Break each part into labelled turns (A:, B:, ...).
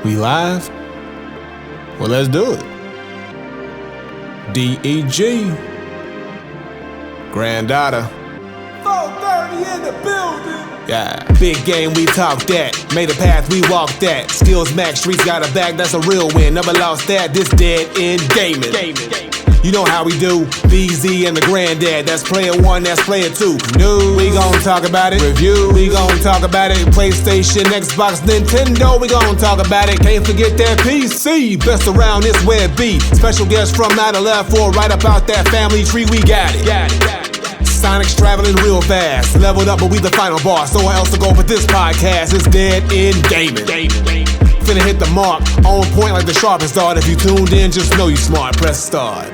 A: We live? Well, let's do it. DEG. Granddaughter. 430 in the building. Yeah. Big game, we talk that. Made a path, we walk that. Skills max, streets got a bag, that's a real win. Never lost that, this dead end gaming. You know how we do. BZ and the granddad, that's player one, that's player two. News, we gon' talk about it. Review, we gon' talk about it. PlayStation, Xbox, Nintendo, we gon' talk about it. Can't forget that PC, best around this web B. Special guest from 9/11, right up out that family tree, we got it. Sonic's traveling real fast, leveled up, but we the final boss. No one else to go but this podcast. It's dead end gaming. Finna hit the mark, on point like the sharpest dart. If you tuned in, just know you smart. Press start.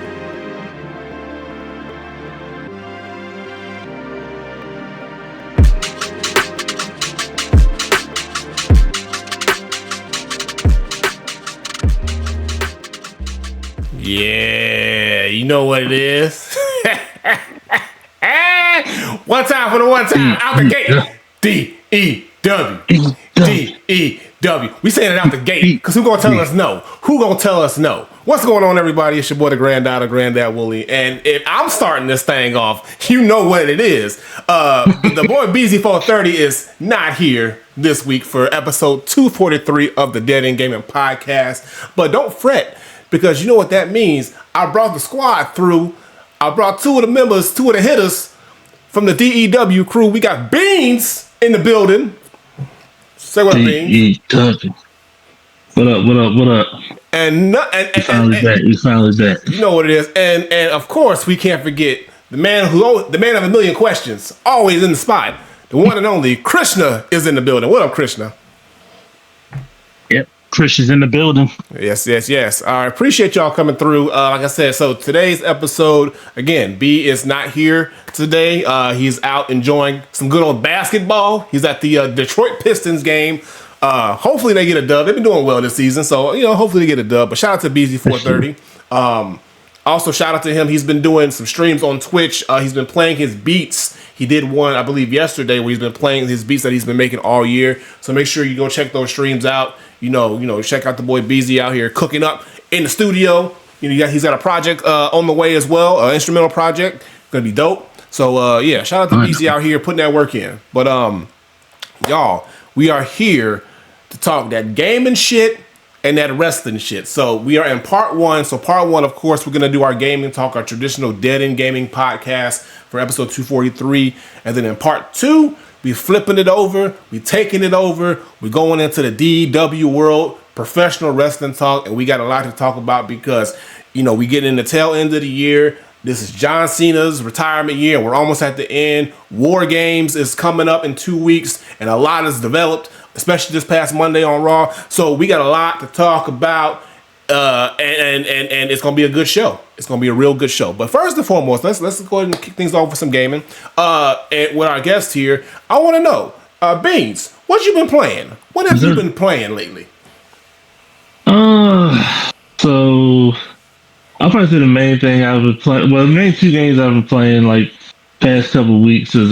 A: Yeah, you know what it is. One time for the one time, out the gate. D-E-W. D-E-W. We saying it out the gate, because who gonna tell us no? Who gonna tell us no? What's going on, everybody? It's your boy, the Granddaughter, Granddad Wooly. And if I'm starting this thing off, you know what it is. The boy BZ430 is not here this week for episode 243 of the Dead End Gaming Podcast. But don't fret, because you know what that means. I brought the squad through. I brought two of the members, two of the hitters from the DEW crew. We got Beans in the building. Say what up, Beans.
B: What up?
A: And
B: you finally back.
A: You know what it is. And of course, we can't forget the man of a million questions, always in the spot. The one and only Krishna is in the building. What up, Krishna?
B: Yep. Chris is in the building.
A: Yes. I appreciate y'all coming through. Like I said, so today's episode, again, B is not here today. He's out enjoying some good old basketball. He's at the Detroit Pistons game. Hopefully they get a dub. They've been doing well this season, so hopefully they get a dub. But shout out to BZ430. Also shout out to him. He's been doing some streams on Twitch. He's been playing his beats. He did one, I believe, yesterday where he's been playing his beats that he's been making all year. So make sure you go check those streams out. Check out the boy BZ out here cooking up in the studio. He's got a project on the way as well, an instrumental project. Gonna be dope. So shout out to BZ out here putting that work in. But y'all, we are here to talk that gaming shit and that wrestling shit. So we are in part one. So part one, of course, we're gonna do our gaming talk, our traditional Dead End Gaming podcast for episode 243, and then in part two, we flipping it over, we taking it over, we going into the DW world, professional wrestling talk, and we got a lot to talk about because, we get in the tail end of the year. This is John Cena's retirement year. We're almost at the end. War Games is coming up in 2 weeks, and a lot is developed, especially this past Monday on Raw. So we got a lot to talk about, and it's gonna be a good show. It's gonna be a real good show. But first and foremost, let's go ahead and kick things off with some gaming. And with our guest here, I want to know, Beans, what you been playing? What have you been playing lately?
B: So I'll probably say the main thing I've been playing. Well, the main two games I've been playing like past couple of weeks is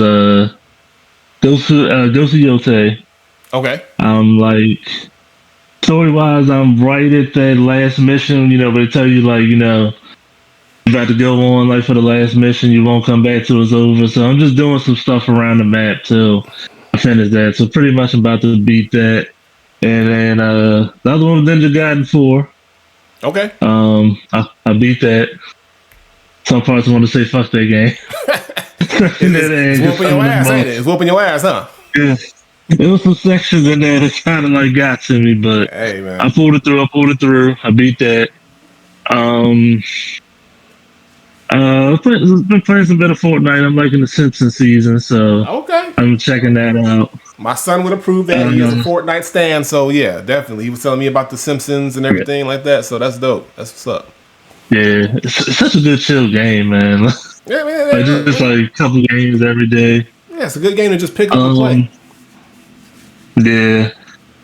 B: Ghost of Yote.
A: Okay.
B: Like story-wise, I'm right at that last mission, but they tell you, you about to go on, for the last mission, you won't come back till it's over. So I'm just doing some stuff around the map till I finish that. So pretty much I'm about to beat that. And then the other one was Ninja Gaiden 4.
A: Okay.
B: I beat that. Some parts want to say, fuck that game.
A: It's whooping your ass, ain't it? It's whooping your ass, huh?
B: Yeah. There was some sections in there that kind of got to me, but
A: hey, man.
B: I pulled it through. I beat that. I've been playing some better Fortnite. I'm liking the Simpsons season, so
A: okay.
B: I'm checking that out.
A: My son would approve that. He is a Fortnite stan, so yeah, definitely. He was telling me about the Simpsons and everything like that, so that's dope. That's what's up.
B: Yeah, it's such a good chill game, man.
A: Yeah, man.
B: Just a couple games every day.
A: Yeah, it's a good game to just pick up and play.
B: Yeah,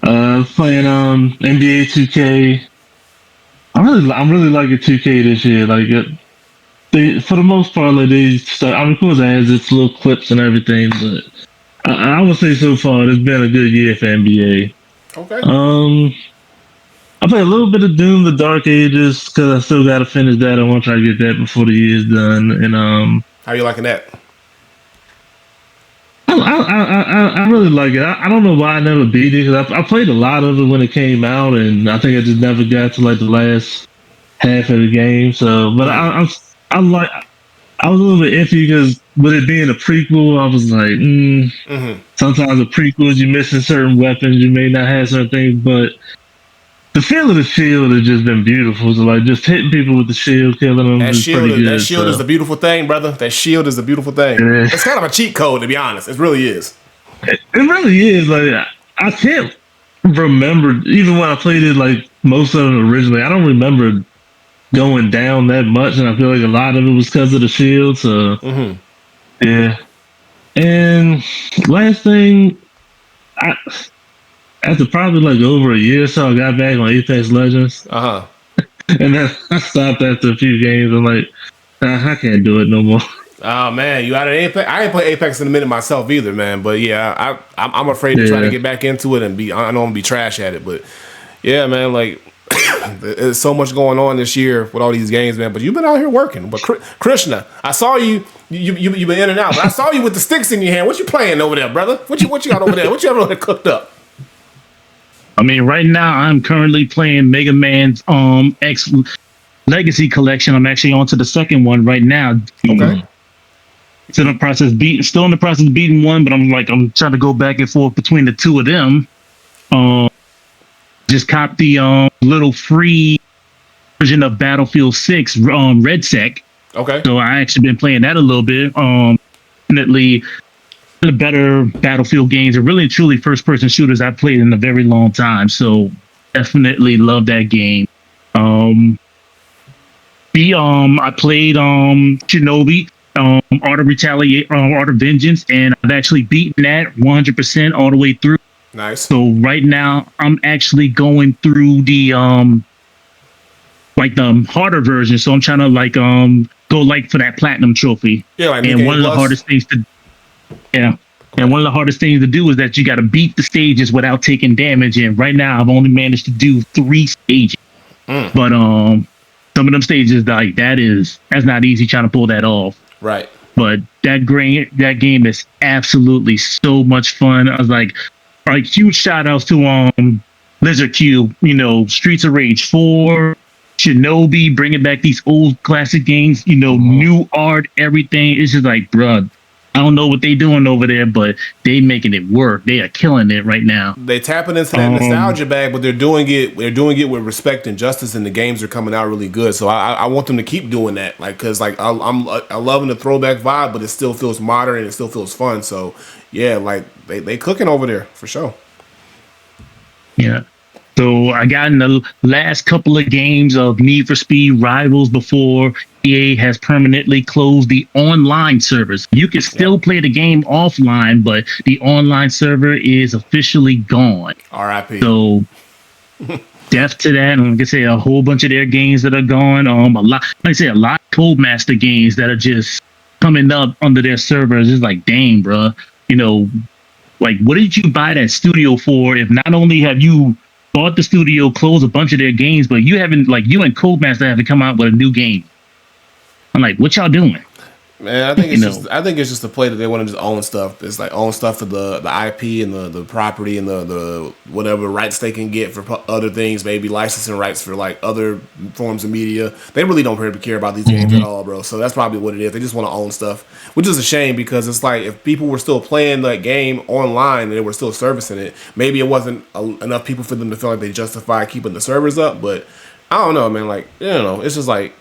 B: playing NBA 2K. I'm really liking 2K this year. For the most part, of course, it has its little clips and everything, but I would say so far it's been a good year for NBA.
A: Okay.
B: I play a little bit of Doom: The Dark Ages because I still got to finish that. I want to try to get that before the year's done. And
A: How you liking that?
B: I really like it. I don't know why I never beat it because I played a lot of it when it came out, and I think I just never got to like the last half of the game. So, but I like. I was a little bit iffy because with it being a prequel, I was like, sometimes the prequels you're missing certain weapons, you may not have certain things, but the feel of the shield has just been beautiful. So like just hitting people with the shield, killing them is pretty good.
A: That shield is the beautiful thing, brother. That shield is the beautiful thing. It's kind of a cheat code, to be honest. It really is.
B: It really is. Like I can't remember even when I played it like most of it originally. I don't remember going down that much, and I feel like a lot of it was because of the shield. So yeah. And last thing, I after probably like over a year or so, I got back on Apex Legends. And then I stopped after a few games. I'm like, I can't do it no more.
A: Oh man, you out of Apex? I ain't play Apex in a minute myself either, man. But yeah, I'm afraid to try to get back into it and be. I know I'm gonna be trash at it, but yeah, man, like there's so much going on this year with all these games, man. But you've been out here working. But Krishna, I saw you. You've been in and out. But I saw you with the sticks in your hand. What you playing over there, brother? What you got over there? What you have over there cooked up?
C: I mean, right now I'm currently playing Mega Man's X Legacy Collection. I'm actually on to the second one right now.
A: Okay.
C: Still in the process of beating one, but I'm trying to go back and forth between the two of them. Just copped the little free version of Battlefield 6 Red Sec.
A: Okay.
C: So I actually been playing that a little bit. Definitely the better Battlefield games are really and truly first person shooters I've played in a very long time. So definitely love that game. I played Shinobi, Art of Vengeance, and I've actually beaten that 100% all the way through.
A: Nice.
C: So right now I'm actually going through the harder version. So I'm trying to go like for that platinum trophy.
A: Yeah, like
C: and one of the hardest things to and one of the hardest things to do is that you got to beat the stages without taking damage. And right now I've only managed to do 3 stages. But some of them stages that's not easy trying to pull that off.
A: Right.
C: But that game is absolutely so much fun. I was like huge shout outs to Lizard Cube, Streets of Rage 4, Shinobi, bringing back these old classic games, new art, everything. It's just like, bruh, I don't know what they doing over there, but they making it work. They are killing it right now.
A: They tapping into that nostalgia bag, but they're doing it with respect and justice, and the games are coming out really good. So I want them to keep doing that, because I'm loving the throwback vibe, but it still feels modern and it still feels fun. So yeah, they cooking over there for sure.
C: Yeah. So I got in the last couple of games of Need for Speed Rivals before EA has permanently closed the online servers. You can still play the game offline, but the online server is officially gone.
A: R.I.P.
C: So death to that. And like I say, a whole bunch of their games that are gone. A lot of Codemaster games that are just coming up under their servers. It's like, dang, bro. What did you buy that studio for if not only have you bought the studio, closed a bunch of their games, but you haven't, you and Codemaster have to come out with a new game. I'm like, what y'all doing?
A: Man, I think it's just a play that they want to just own stuff. It's like own stuff for the IP and the property and the whatever rights they can get for other things, maybe licensing rights for other forms of media. They really don't care about these games at all, bro. So that's probably what it is. They just want to own stuff, which is a shame because it's like if people were still playing that game online and they were still servicing it, maybe it wasn't enough people for them to feel like they justify keeping the servers up. But I don't know, man. It's just like.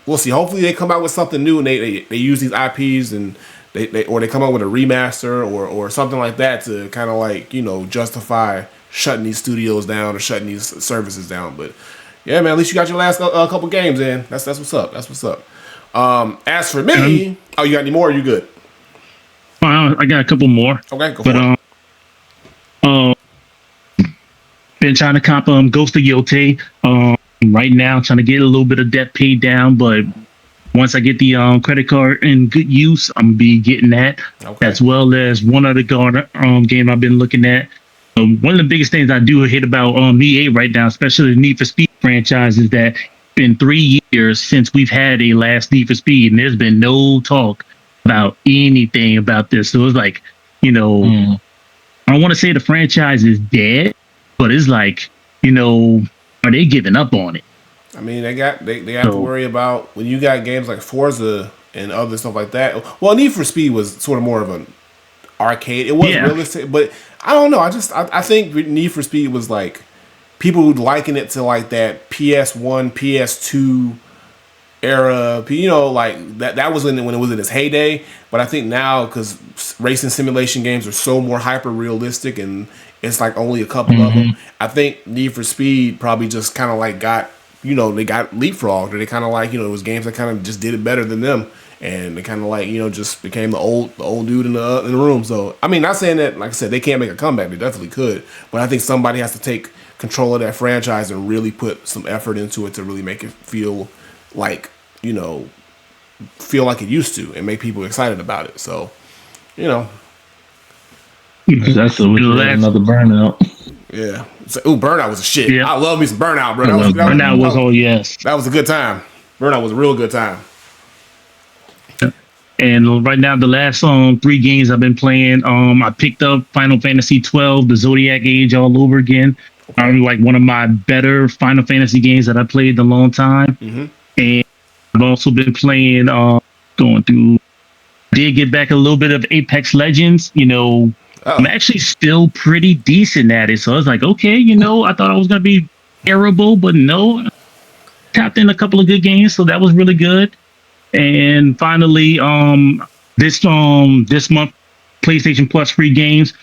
A: We'll see. Hopefully they come out with something new and they use these IPs and they come out with a remaster or something like that to kind of justify shutting these studios down or shutting these services down. But yeah, man, at least you got your last couple games in. That's what's up. That's what's up. As for me, you got any more? Or you good?
C: I got a couple more.
A: Okay, go for
C: it. Been trying to comp Ghost of Yote. Right now, trying to get a little bit of debt paid down, but once I get the credit card in good use, I'm gonna be getting that, as well as one other game I've been looking at one of the biggest things I do hate about EA right now, especially the Need for Speed franchise, is that it's been 3 years since we've had a last Need for Speed, and there's been no talk about anything about this. So it's like, I don't want to say the franchise is dead, but it's like, are they giving up on it?
A: I mean, they have to worry about when you got games like Forza and other stuff like that. Well, Need for Speed was sort of more of an arcade. It wasn't realistic, but I don't know. I think Need for Speed was like people would liken it to like that PS1, PS2 era. Like that was when it was in its heyday. But I think now, because racing simulation games are so more hyper realistic and it's like only a couple of them, I think Need for Speed probably just kind of like got, they got leapfrogged, or they kind of like, it was games that kind of just did it better than them. And they kind of like, just became the old dude in the room. So, I mean, not saying that, like I said, they can't make a comeback. They definitely could. But I think somebody has to take control of that franchise and really put some effort into it to really make it feel like, feel like it used to and make people excited about it. So,
B: That's another Burnout.
A: Yeah. Burnout was a shit.
C: Yeah.
A: I love me some Burnout, bro.
C: Burnout was, oh, yes.
A: That was a good time. Burnout was a real good time.
C: And right now, the last 3 games I've been playing, I picked up Final Fantasy 12, the Zodiac Age all over again. Like one of my better Final Fantasy games that I played in a long time. And I've also been playing, going through, did get back a little bit of Apex Legends. I'm actually still pretty decent at it. So I was like, okay, I thought I was going to be terrible, but no. Tapped in a couple of good games, so that was really good. And finally, this month, PlayStation Plus free games,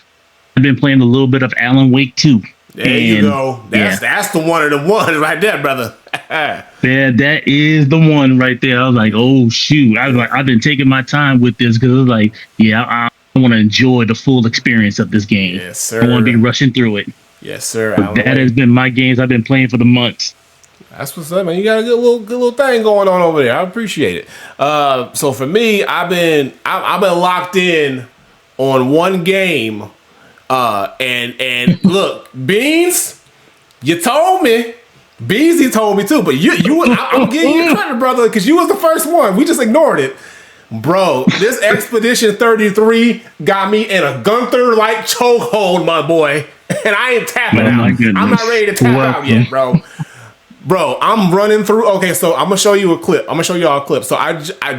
C: I've been playing a little bit of Alan Wake 2.
A: There you go. That's the one of the ones right there, brother.
C: Yeah, that is the one right there. I was like, oh shoot! I've been taking my time with this because I was like, I want to enjoy the full experience of this game.
A: Yes, sir.
C: I want to be rushing through it.
A: Yes, sir.
C: That has been my games I've been playing for the months.
A: That's what's up, man. You got a good little thing going on over there. I appreciate it. So for me, I've been locked in on one game. And look, Beans, you told me. Beans, you told me too. But I'm giving you credit, brother, because you was the first one. We just ignored it. Bro, this Expedition 33 got me in a Gunther-like chokehold, my boy. And I ain't tapping out. I'm not ready to tap out yet, bro. Bro, I'm running through. Okay, so I'm gonna show you a clip. I'm gonna show y'all a clip. So I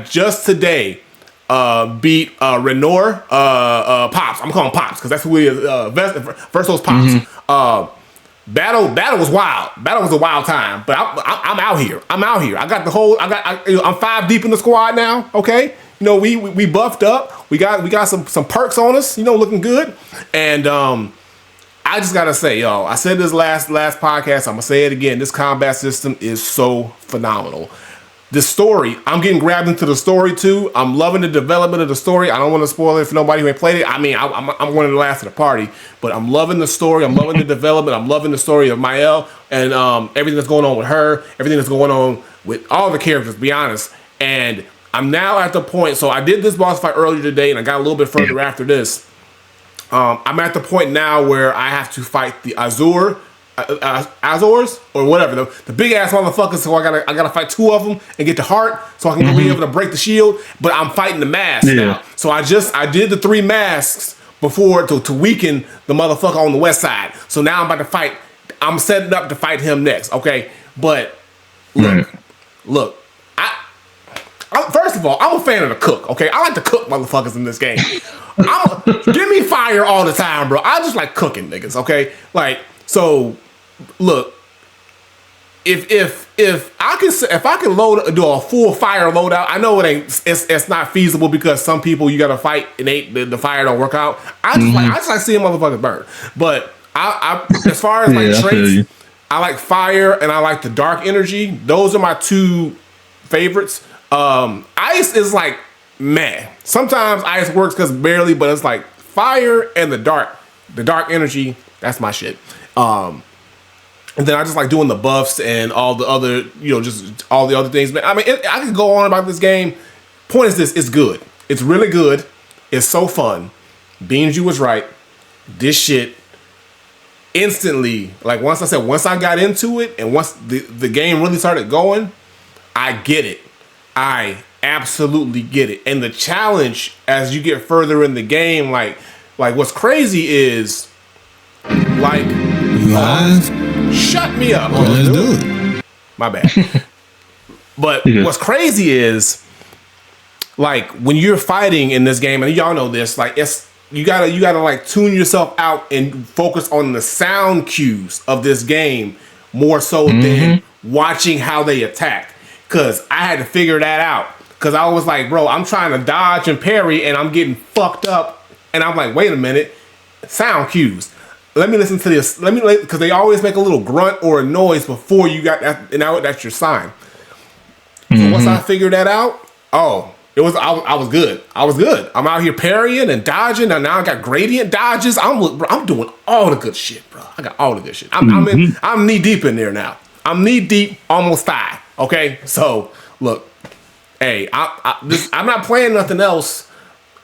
A: just today beat Renor Pops. I'm calling Pops because that's who he is. First was Pops. Battle was wild. Battle was a wild time. But I'm out here. I got the whole. I'm 5 deep in the squad now. Okay, we buffed up. We got some perks on us. Looking good. And I just gotta say, y'all, I said this last podcast, I'm gonna say it again. This combat system is so phenomenal. The story, I'm getting grabbed into the story too. I'm loving the development of the story. I don't want to spoil it for nobody who ain't played it. I mean, I'm one of the last of the party, but I'm loving the story. I'm loving the development. I'm loving the story of Mael and everything that's going on with her, everything that's going on with all the characters, to be honest. And I'm now at the point, so I did this boss fight earlier today, and I got a little bit further after this. I'm at the point now where I have to fight the Azors or whatever, the big ass motherfuckers. So I gotta fight 2 of them and get the heart so I can be able to break the shield. But I'm fighting the mask now. So I did the 3 masks before to weaken the motherfucker on the west side. So now I'm about to fight. I'm setting up to fight him next. Okay, but look. First of all, I'm a fan of the cook, okay? I like to cook motherfuckers in this game. Give me fire all the time, bro. I just like cooking niggas, okay? Like, so, look, if I can do a full fire loadout, I know it's not feasible because some people you gotta fight and the fire don't work out. I just like seeing motherfuckers burn. But I as far as like traits, I like fire and I like the dark energy. Those are my 2 favorites. Ice is like, man. Sometimes ice works because barely, but it's like fire and the dark energy. That's my shit. And then I just like doing the buffs and all the other, just all the other things. Man, I mean, I could go on about this game. Point is this: it's good. It's really good. It's so fun. Beans, you was right. This shit instantly, like once I got into it, and once the game really started going, I get it. I absolutely get it. And the challenge as you get further in the game, like what's crazy is like
D: Live.
A: shut me up.
D: Oh, let's do it.
A: My bad. But what's crazy is like when you're fighting in this game, and y'all know this, like you gotta like tune yourself out and focus on the sound cues of this game more so than watching how they attack. Cause I had to figure that out. Cause I was like, bro, I'm trying to dodge and parry and I'm getting fucked up. And I'm like, wait a minute, sound cues. Let me listen to this. Because they always make a little grunt or a noise before you got that, and now that's your sign. So once I figured that out, I was good. I was good. I'm out here parrying and dodging, and now I got gradient dodges. I'm doing all the good shit, bro. I got all the good shit. I'm knee deep in there now. I'm knee deep, almost thigh. Okay, so look, hey, I'm not playing nothing else.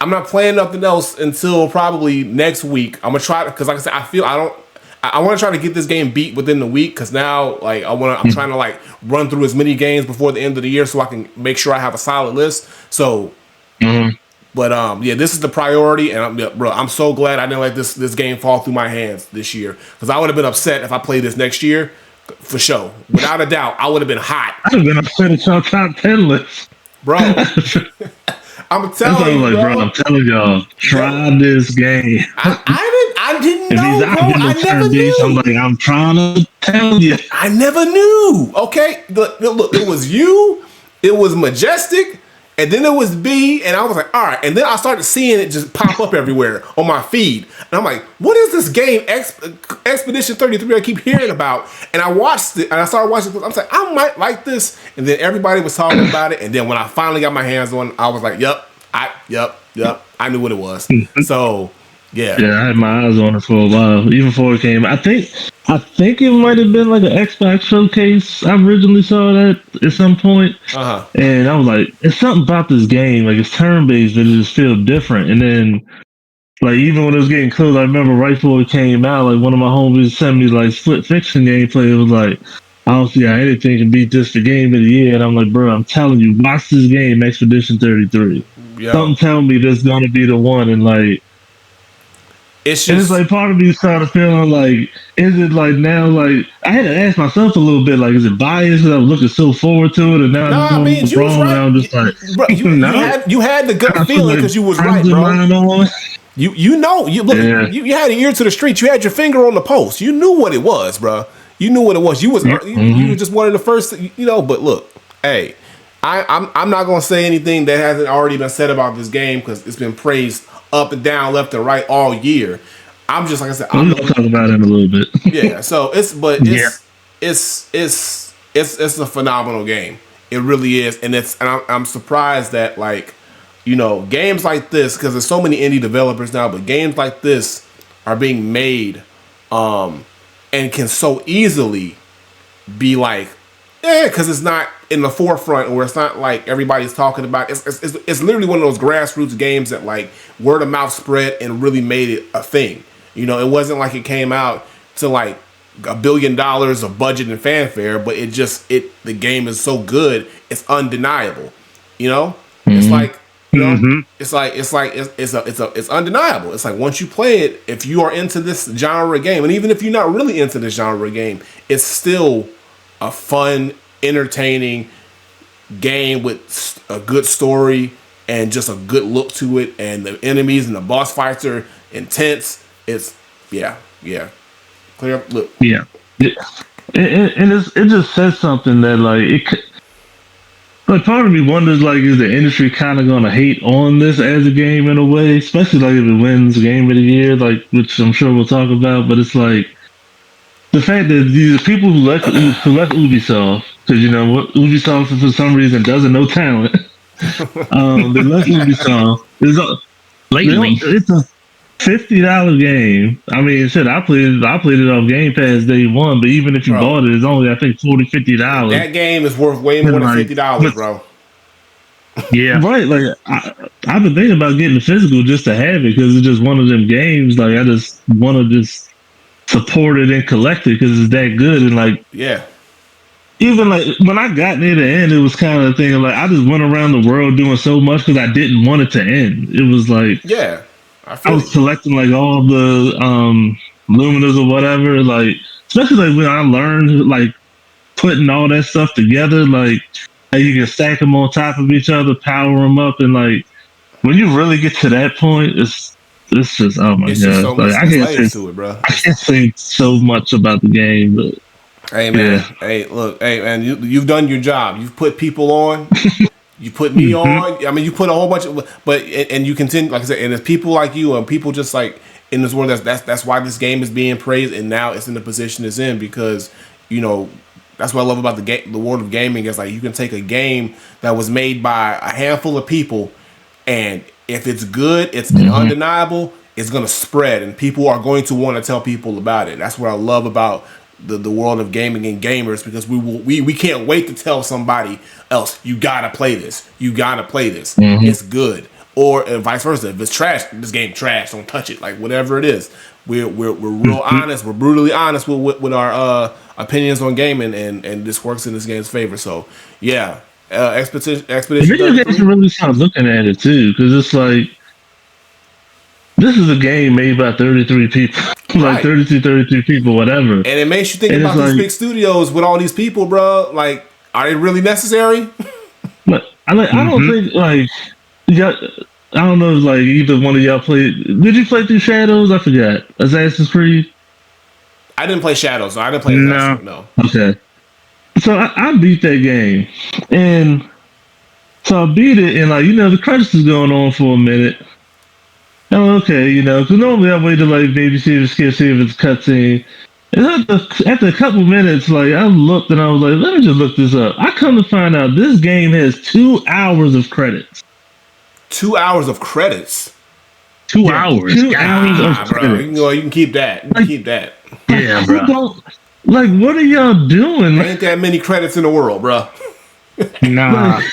A: I'm not playing nothing else until probably next week. I'm gonna try because, like I said, I want to try to get this game beat within the week because now, like, I'm trying to like run through as many games before the end of the year so I can make sure I have a solid list. So, but yeah, this is the priority, and I'm so glad I didn't let this game fall through my hands this year because I would have been upset if I played this next year, for sure, without a doubt. I would have been hot.
B: I'd have been upset at your top 10 list,
A: bro. I'm telling you,
B: bro. I'm telling y'all, try this game.
A: I didn't
B: if
A: know,
B: he's out
A: bro.
B: getting
A: I never knew.
B: I'm like, I'm trying to tell you.
A: I never knew. Okay, look, it was you, it was Majestic, and then it was B, and I was like, all right. And then I started seeing it just pop up everywhere on my feed, and I'm like, what is this game, Expedition 33? I keep hearing about, and I watched it, and I started watching it. I was like, I might like this, and then everybody was talking about it, and then when I finally got my hands on it, I was like, yep, I knew what it was. So. Yeah,
B: I had my eyes on it for a while, even before it came. I think it might have been like an Xbox showcase. I originally saw that at some point, and I was like, "It's something about this game. Like it's turn-based, and it just feels different." And then, like even when it was getting close, I remember right before it came out, like one of my homies sent me like Split Fiction gameplay. It was like, "I don't see how anything can beat this for Game of the Year." And I'm like, "Bro, I'm telling you, watch this game, Expedition 33. Something tell me this is gonna be the one." And like. It's like part of me started feeling like, is it like now? Like I had to ask myself a little bit, like, is it biased? Because I was looking so forward to it, and now
A: I mean, you was right. I'm just like, bro, you had the gut feeling because you was right, bro. You know, you had an ear to the street. You had your finger on the pulse. You knew what it was, bro. You knew what it was. You was you were just one of the first, But look, hey, I'm not gonna say anything that hasn't already been said about this game because it's been praised up and down, left and right all year. I'm just like I said.
B: I'm gonna talk about it in a little bit.
A: Yeah. So it's a phenomenal game. It really is, and I'm surprised that games like this, because there's so many indie developers now, but games like this are being made, and can so easily be because it's not in the forefront, or it's not like everybody's talking about. It's literally one of those grassroots games that word of mouth spread and really made it a thing. It wasn't like it came out to $1 billion of budget and fanfare, but the game is so good, it's undeniable. It's like. It's undeniable. It's like once you play it, if you are into this genre of game, and even if you're not really into this genre of game, it's still a fun, entertaining game with a good story and just a good look to it, and the enemies and the boss fights are intense. It's clear up. Look,
B: and it just says something that part of me wonders is the industry kind of gonna hate on this as a game in a way, especially if it wins Game of the Year, which I'm sure we'll talk about. But it's the fact that these people who left Ubisoft, because Ubisoft for some reason doesn't know talent. They left Ubisoft. It's a $50 game. I mean, shit, I played it on Game Pass day one, but even if you bought it, it's only I think $40-$50.
A: That game is worth way more than $50, bro.
C: Yeah,
B: right. I've been thinking about getting the physical just to have it because it's just one of them games. I just want to just supported and collected because it's that good. And like,
A: Yeah.
B: even like when I got near the end, it was kind of a thing of like I just went around the world doing so much because I didn't want it to end. It was like
A: Yeah. I
B: I
A: feel
B: was
A: you.
B: collecting like all the luminous or whatever, like especially like when I learned like putting all that stuff together, like how you can stack them on top of each other, power them up, and like when you really get to that point, it's just oh my
A: It's just so
B: gosh, like
A: much. It's layers to it, bro.
B: I can't say so much about the game, but
A: Hey
B: yeah.
A: man. Hey, look. Hey man. You've done your job. You've put people on. You put me
C: Mhm.
A: on. I mean, you put a whole bunch of, but and you continue, like I said, and it's people like you and people just like in this world. That's why this game is being praised, and now it's in the position it's in because you know that's what I love about the game, the world of gaming is like you can take a game that was made by a handful of people, and if it's good, it's undeniable. It's gonna spread, and people are going to want to tell people about it. That's what I love about the world of gaming and gamers because we can't wait to tell somebody else you gotta play this. You gotta play this. It's good. Or vice versa. If it's trash, this game trash. Don't touch it. Like whatever it is, we're real honest. We're brutally honest with our opinions on gaming, and this works in this game's favor. So yeah, Expedition
B: Video games
A: 33.
B: should really start looking at it too, because it's like this is a game made by 33 people, like
A: Right.
B: 33 people, whatever.
A: And it makes you think
B: And it's
A: about these
B: like,
A: big studios with all these people, bro. Like, are they really necessary?
B: but I don't
C: Mhm.
B: think like yeah. I don't know if like either one of y'all played. Did you play through Shadows? I forgot. Assassin's Creed.
A: I didn't play Shadows. So I didn't play Assassin's
C: No.
A: Creed. No.
B: Okay. So I beat that game, and so I beat it, and like the credits is going on for a minute. Oh, okay, because normally I wait to like maybe see if it's see if it's cutscene. And after a couple minutes, like I looked and I was like, let me just look this up. I come to find out this game has 2 hours of credits.
A: 2 hours of credits.
C: 2 hours.
B: 2 hours of
A: Ah,
C: Golly.
A: bro. You can
B: credits.
A: go. You can keep that. You can
B: Like,
A: keep that.
C: Yeah,
B: who
C: bro.
B: don't like? What are y'all doing?
A: Ain't that many credits in the world, bro?
C: Nah.
B: Like,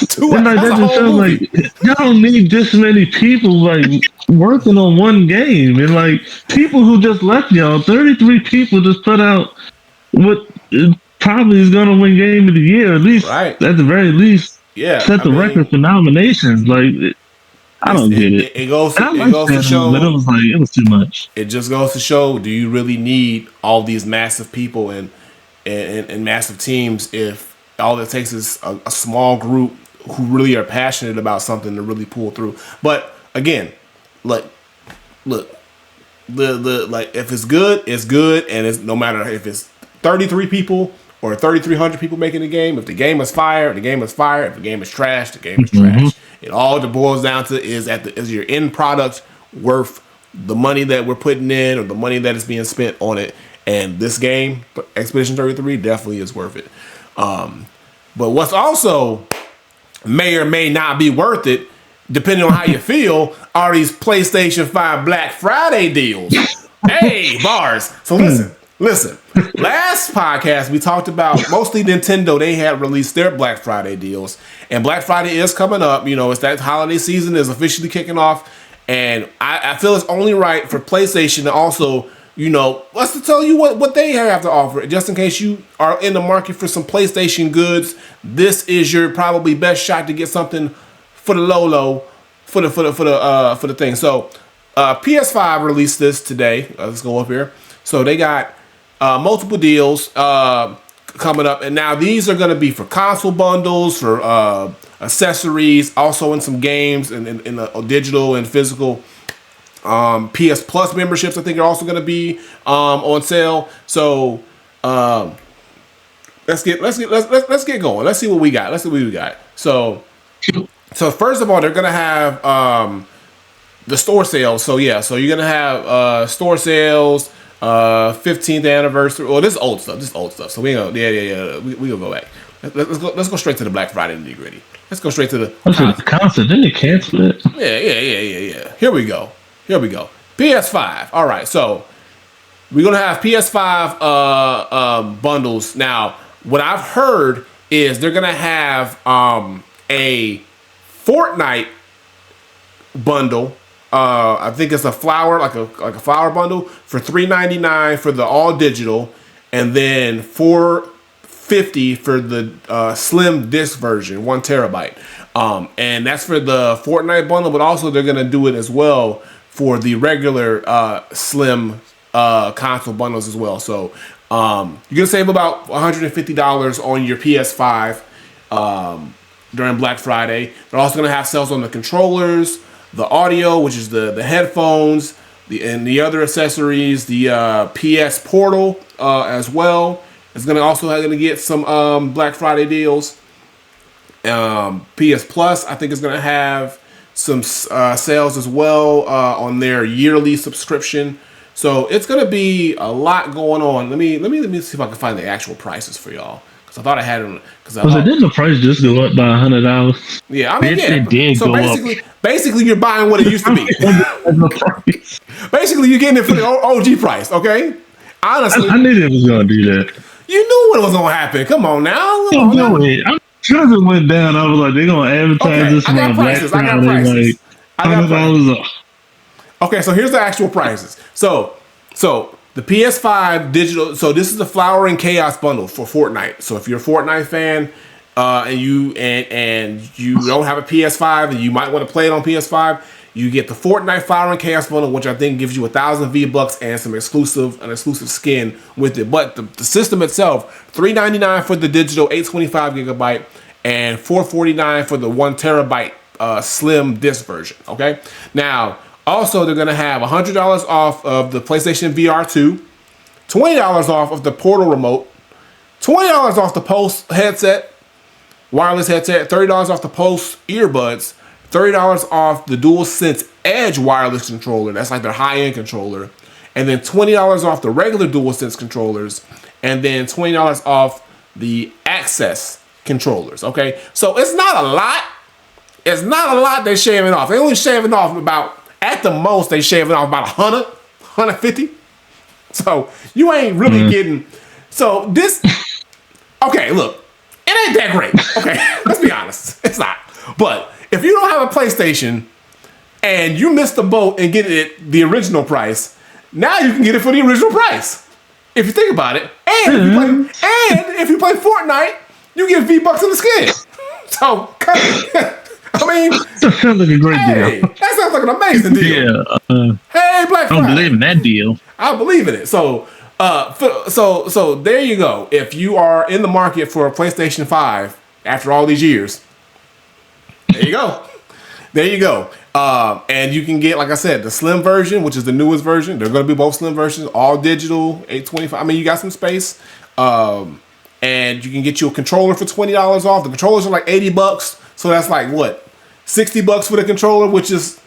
A: Two.
B: and like
A: That's
B: that
A: a
B: just
A: whole
B: shows like
A: movie.
B: y'all don't need this many people like working on one game, and like people who just left y'all, 33 people just put out what probably is gonna win game of the year, at least
A: Right.
B: at the very least
A: Yeah.
B: set
A: I
B: the record
A: mean,
B: for nominations. Like I
A: it's
B: don't get it.
A: it goes
B: And
A: to
B: I
A: it
B: like
A: goes to
B: Shadows, but
A: show.
B: it was too much.
A: It just goes to show. Do you really need all these massive people and massive teams if all it takes is a small group who really are passionate about something to really pull through? But again, like, look, the like if it's good, and it's no matter if it's 33 people or 3,300 people making the game. If the game is fire, the game is fire. If the game is trash, the game is
B: Hmm.
A: trash. It all boils down to is your end product worth the money that we're putting in or the money that is being spent on it? And this game, Expedition 33, definitely is worth it. But what's also may or may not be worth it, depending on how you feel, are these PlayStation 5 Black Friday deals. Hey, bars. So listen. Last podcast we talked about mostly Nintendo. They had released their Black Friday deals, and Black Friday is coming up. It's that holiday season is officially kicking off, and I feel it's only right for PlayStation to also, let's to tell you what they have to offer, just in case you are in the market for some PlayStation goods. This is your probably best shot to get something for the low for the thing. So PS5 released this today. Let's go up here. So they got multiple deals coming up, and now these are going to be for console bundles, for accessories, also in some games, and in digital and physical. PS Plus memberships, I think, are also going to be on sale. So let's get going. Let's see what we got. So first of all, they're gonna have the store sales. So yeah, so you're gonna have store sales, 15th anniversary. Well, this is old stuff. So we gonna we gonna go back. Let's go straight to the Black Friday nitty gritty. Let's go straight to the
B: What's the concert? Didn't they cancel it?
A: yeah. Here we go. PS5. All right, so we're gonna have PS5 bundles. Now, what I've heard is they're gonna have a Fortnite bundle I think it's a flower, like a flower bundle for $3.99 for the all digital, and then $4.50 for the slim disc version, 1 terabyte. And that's for the Fortnite bundle, but also they're gonna do it as well for the regular slim console bundles as well. So you're gonna save about $150 on your PS5 during Black Friday. They're also gonna have sales on the controllers, the audio, which is the headphones, and the other accessories, the PS Portal as well. It's gonna get some Black Friday deals. PS Plus, I think, is gonna have some sales as well on their yearly subscription. So it's gonna be a lot going on. Let me see if I can find the actual prices for y'all, because I thought I had them.
B: Didn't the price just go up by $100?
A: Yeah, I mean,
C: It did
A: so
C: go up.
A: basically, you're buying what it used to be. Basically, you're getting it for the OG price. Okay, honestly,
B: I knew they was gonna do that.
A: you knew what was gonna happen. Come on now. Come on now.
B: I'm sure it went down. I was like, they're gonna advertise this
A: I got
B: on Black
A: prices. I got
B: Friday,
A: prices.
B: like
A: I got prices.
B: $100 off.
A: Okay, so here's the actual prices. So the PS5 digital. So this is the Flower and Chaos bundle for Fortnite. So if you're a Fortnite fan, and you don't have a PS5 and you might want to play it on PS5, you get the Fortnite Flower and Chaos bundle, which I think gives you 1,000 V-Bucks and an exclusive skin with it. But the system itself, $3.99 for the digital 825 gigabyte and $4.49 for the 1 terabyte slim disc version. Okay, now also they're gonna have $100 off of the PlayStation VR 2, $20 off of the Portal remote, $20 off the Pulse headset, wireless headset, $30 off the Pulse earbuds, $30 off the DualSense Edge wireless controller. That's like their high-end controller. And then $20 off the regular DualSense controllers. And then $20 off the Access controllers. Okay? So it's not a lot. It's not a lot they're shaving off. They're only shaving off about, at the most, they shaving off about 100, 150. So you ain't really getting... So this... Okay, look. It ain't that great. Okay? Let's be honest. It's not. But... if you don't have a PlayStation and you missed the boat and get it the original price, now you can get it for the original price. If you think about it. And if you play Fortnite, you get V-Bucks in the skin. So, I mean,
B: that sounds like a great deal.
A: That sounds like an amazing deal.
C: Yeah.
A: Hey, Black Friday.
C: I don't believe in that deal.
A: I believe in it. So there you go. If you are in the market for a PlayStation 5 after all these years, there you go. There you go. And you can get, like I said, the slim version, which is the newest version. They're going to be both slim versions, all digital, 825. I mean, you got some space. And you can get you a controller for $20 off. The controllers are like $80. So that's like, what, $60 for the controller, which is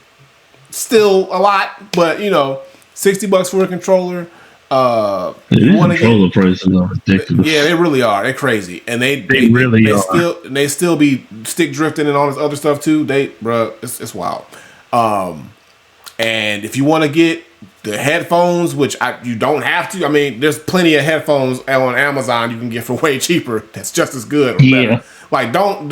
A: still a lot. But, $60 for a controller.
B: Controller prices are ridiculous.
A: Yeah, they really are. They're crazy, and they
C: really are.
A: They still be stick drifting and all this other stuff too. It's wild. And if you want to get the headphones, which you don't have to. I mean, there's plenty of headphones on Amazon you can get for way cheaper. That's just as good. Or better. Like don't.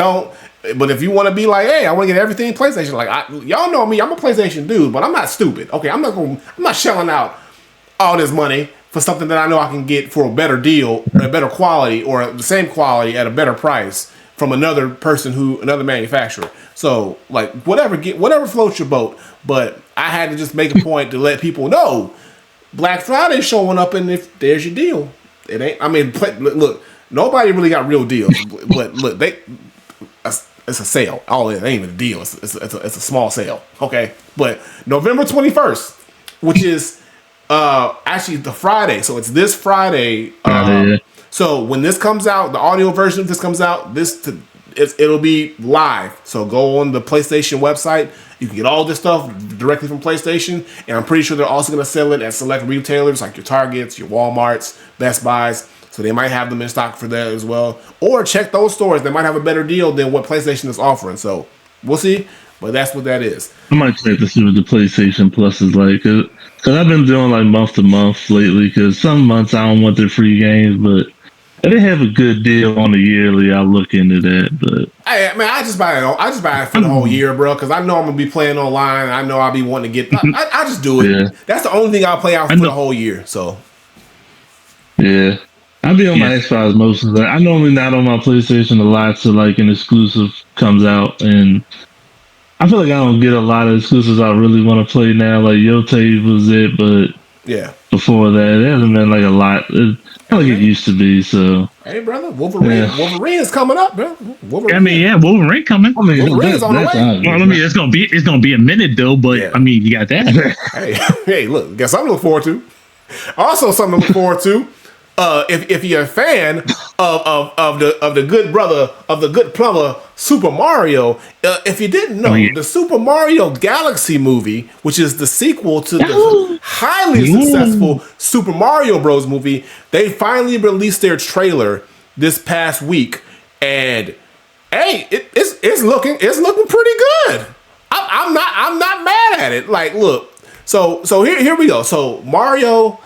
A: But if you want to be like, hey, I want to get everything PlayStation. Like y'all know me, I'm a PlayStation dude, but I'm not stupid. Okay, I'm not shelling out all this money for something that I know I can get for a better deal, or a better quality, or the same quality at a better price from another manufacturer. So like whatever floats your boat. But I had to just make a point to let people know Black Friday showing up, and if there's your deal, it ain't. I mean, look, nobody really got real deals, but look, it's a sale. Oh, it ain't even a deal. It's a small sale. Okay, but November 21st, which is actually the Friday, so it's this Friday. So when this comes out, the audio version of this comes out, it'll be live. So go on the PlayStation website. You can get all this stuff directly from PlayStation, and I'm pretty sure they're also going to sell it at select retailers like your Targets, your Walmarts, Best Buys. So they might have them in stock for that as well. Or check those stores; they might have a better deal than what PlayStation is offering. So we'll see. But that's what that is.
B: I might check to see what the PlayStation Plus is like. Because I've been doing like month to month lately. Because some months I don't want their free games, but if they have a good deal on the yearly, I'll look into that. But
A: I just buy it. I just buy it for the whole year, bro. Because I know I'm gonna be playing online. I know I'll be wanting to get. I just do it.
B: Yeah.
A: That's the only thing I'll play out for the whole year. So.
B: Yeah. I'll be on my Xbox most of that. I'm normally not on my PlayStation a lot till like an exclusive comes out, and I feel like I don't get a lot of exclusives I really want to play now. Like Yote was it, but before that, it hasn't been like a lot. It's not like it used to be. So
A: hey, brother, Wolverine is coming up, bro.
C: Wolverine. Wolverine coming.
A: Wolverine's on the way.
C: Well, it's gonna be a minute though, but I mean, you got that.
A: hey, look, guess something to look forward to. Also, something to look forward to. If you're a fan of the good brother of the good plumber Super Mario, if you didn't know, the Super Mario Galaxy movie, which is the sequel to the highly successful Super Mario Bros. Movie, they finally released their trailer this past week, and hey, it's looking pretty good. I'm not mad at it. Like, look, so here we go. So Mario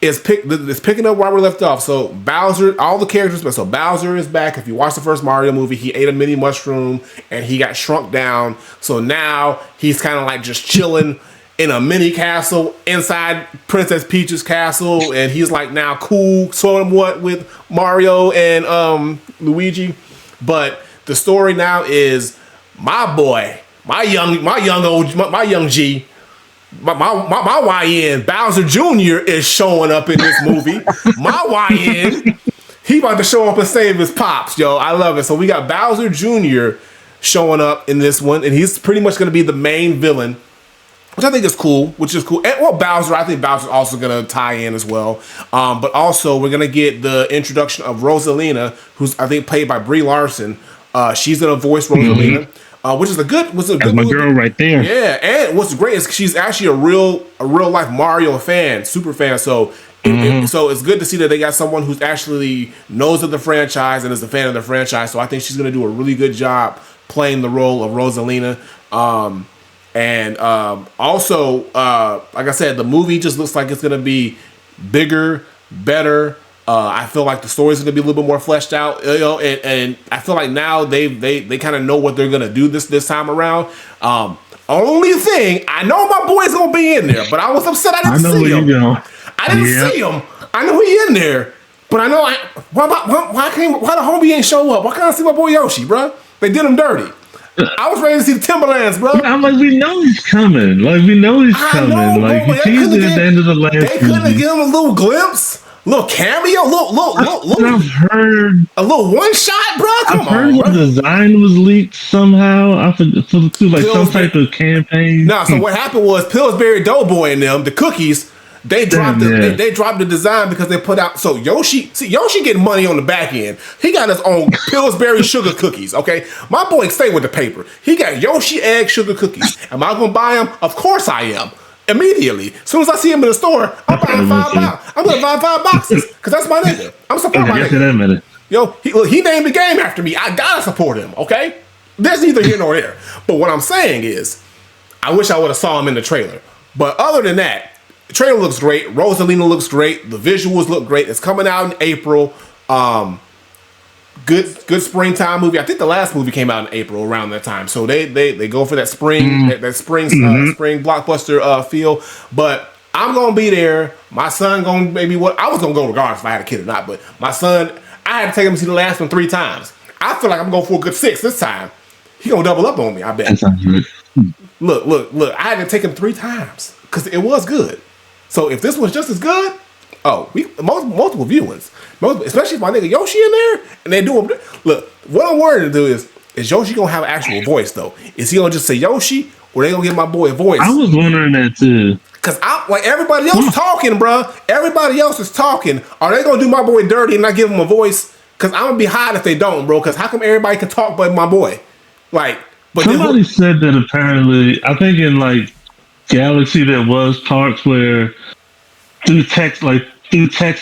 A: is picking up where we left off. So Bowser, all the characters, so Bowser is back. If you watch the first Mario movie, he ate a mini mushroom and he got shrunk down. So now he's kind of like just chilling in a mini castle inside Princess Peach's castle, and he's like now cool somewhat with Mario and Luigi. But the story now is my boy, my young G. My YN Bowser Jr. is showing up in this movie. My YN, he about to show up and save his pops, yo. I love it. So we got Bowser Jr. showing up in this one, and he's pretty much going to be the main villain, which I think is cool. And Bowser, I think Bowser's also going to tie in as well. But also we're going to get the introduction of Rosalina, who's I think played by Brie Larson. She's going to voice Rosalina. Which is a good
C: my girl right there.
A: Yeah, and what's great is she's actually a real life Mario fan, super fan. So so it's good to see that they got someone who's actually knows of the franchise and is a fan of the franchise. So I think she's going to do a really good job playing the role of Rosalina. Also, like I said, the movie just looks like it's going to be bigger, better. I feel like the story's going to be a little bit more fleshed out, you know, and I feel like now they kind of know what they're going to do this time around. Only thing, I know my boy's going to be in there, but I was upset I didn't see him. I didn't see him. I know he in there, but I know why the homie ain't show up? Why can't I see my boy Yoshi, bro? They did him dirty. I was ready to see the Timberlands, bro.
B: I'm like, we know he's coming. Like, we know he's coming. Like, he teased it at the end of the last movie.
A: They couldn't have given him a little glimpse. Little cameo, look.
B: I've heard
A: a little one shot, bro.
B: I've heard the design was leaked somehow. I forgot to like some type of campaign.
A: Nah, so what happened was Pillsbury Doughboy and them, the cookies, they dropped the design because they put out. So Yoshi getting money on the back end. He got his own Pillsbury sugar cookies. Okay, my boy stay with the paper. He got Yoshi egg sugar cookies. Am I gonna buy them? Of course I am. Immediately, as soon as I see him in the store, I'm buying 5 boxes. I'm gonna buy 5 boxes because that's my nigga. I'm supporting my nigga. Yo, he named the game after me. I gotta support him. Okay, there's neither here nor there. But what I'm saying is, I wish I would have saw him in the trailer. But other than that, the trailer looks great. Rosalina looks great. The visuals look great. It's coming out in April. Good springtime movie. I think the last movie came out in April around that time. So they go for that spring spring blockbuster feel. But I'm gonna be there. My son gonna maybe I was gonna go regardless if I had a kid or not. But my son, I had to take him to see the last one 3 times. I feel like I'm going for a good 6 this time. He gonna double up on me. I bet. That sounds good. Look. I had to take him 3 times because it was good. So if this was just as good, we multiple viewings. Especially if my nigga Yoshi in there and they do him. Look, what I'm worried to do is Yoshi gonna have an actual voice though? Is he gonna just say Yoshi or they gonna give my boy a voice?
B: I was wondering that too.
A: Cause everybody else talking, bro. Everybody else is talking. Are they gonna do my boy dirty and not give him a voice? Cause I'm gonna be hot if they don't, bro. Cause how come everybody can talk but my boy? Like, but
B: somebody said that apparently. I think in like Galaxy there was parts where through text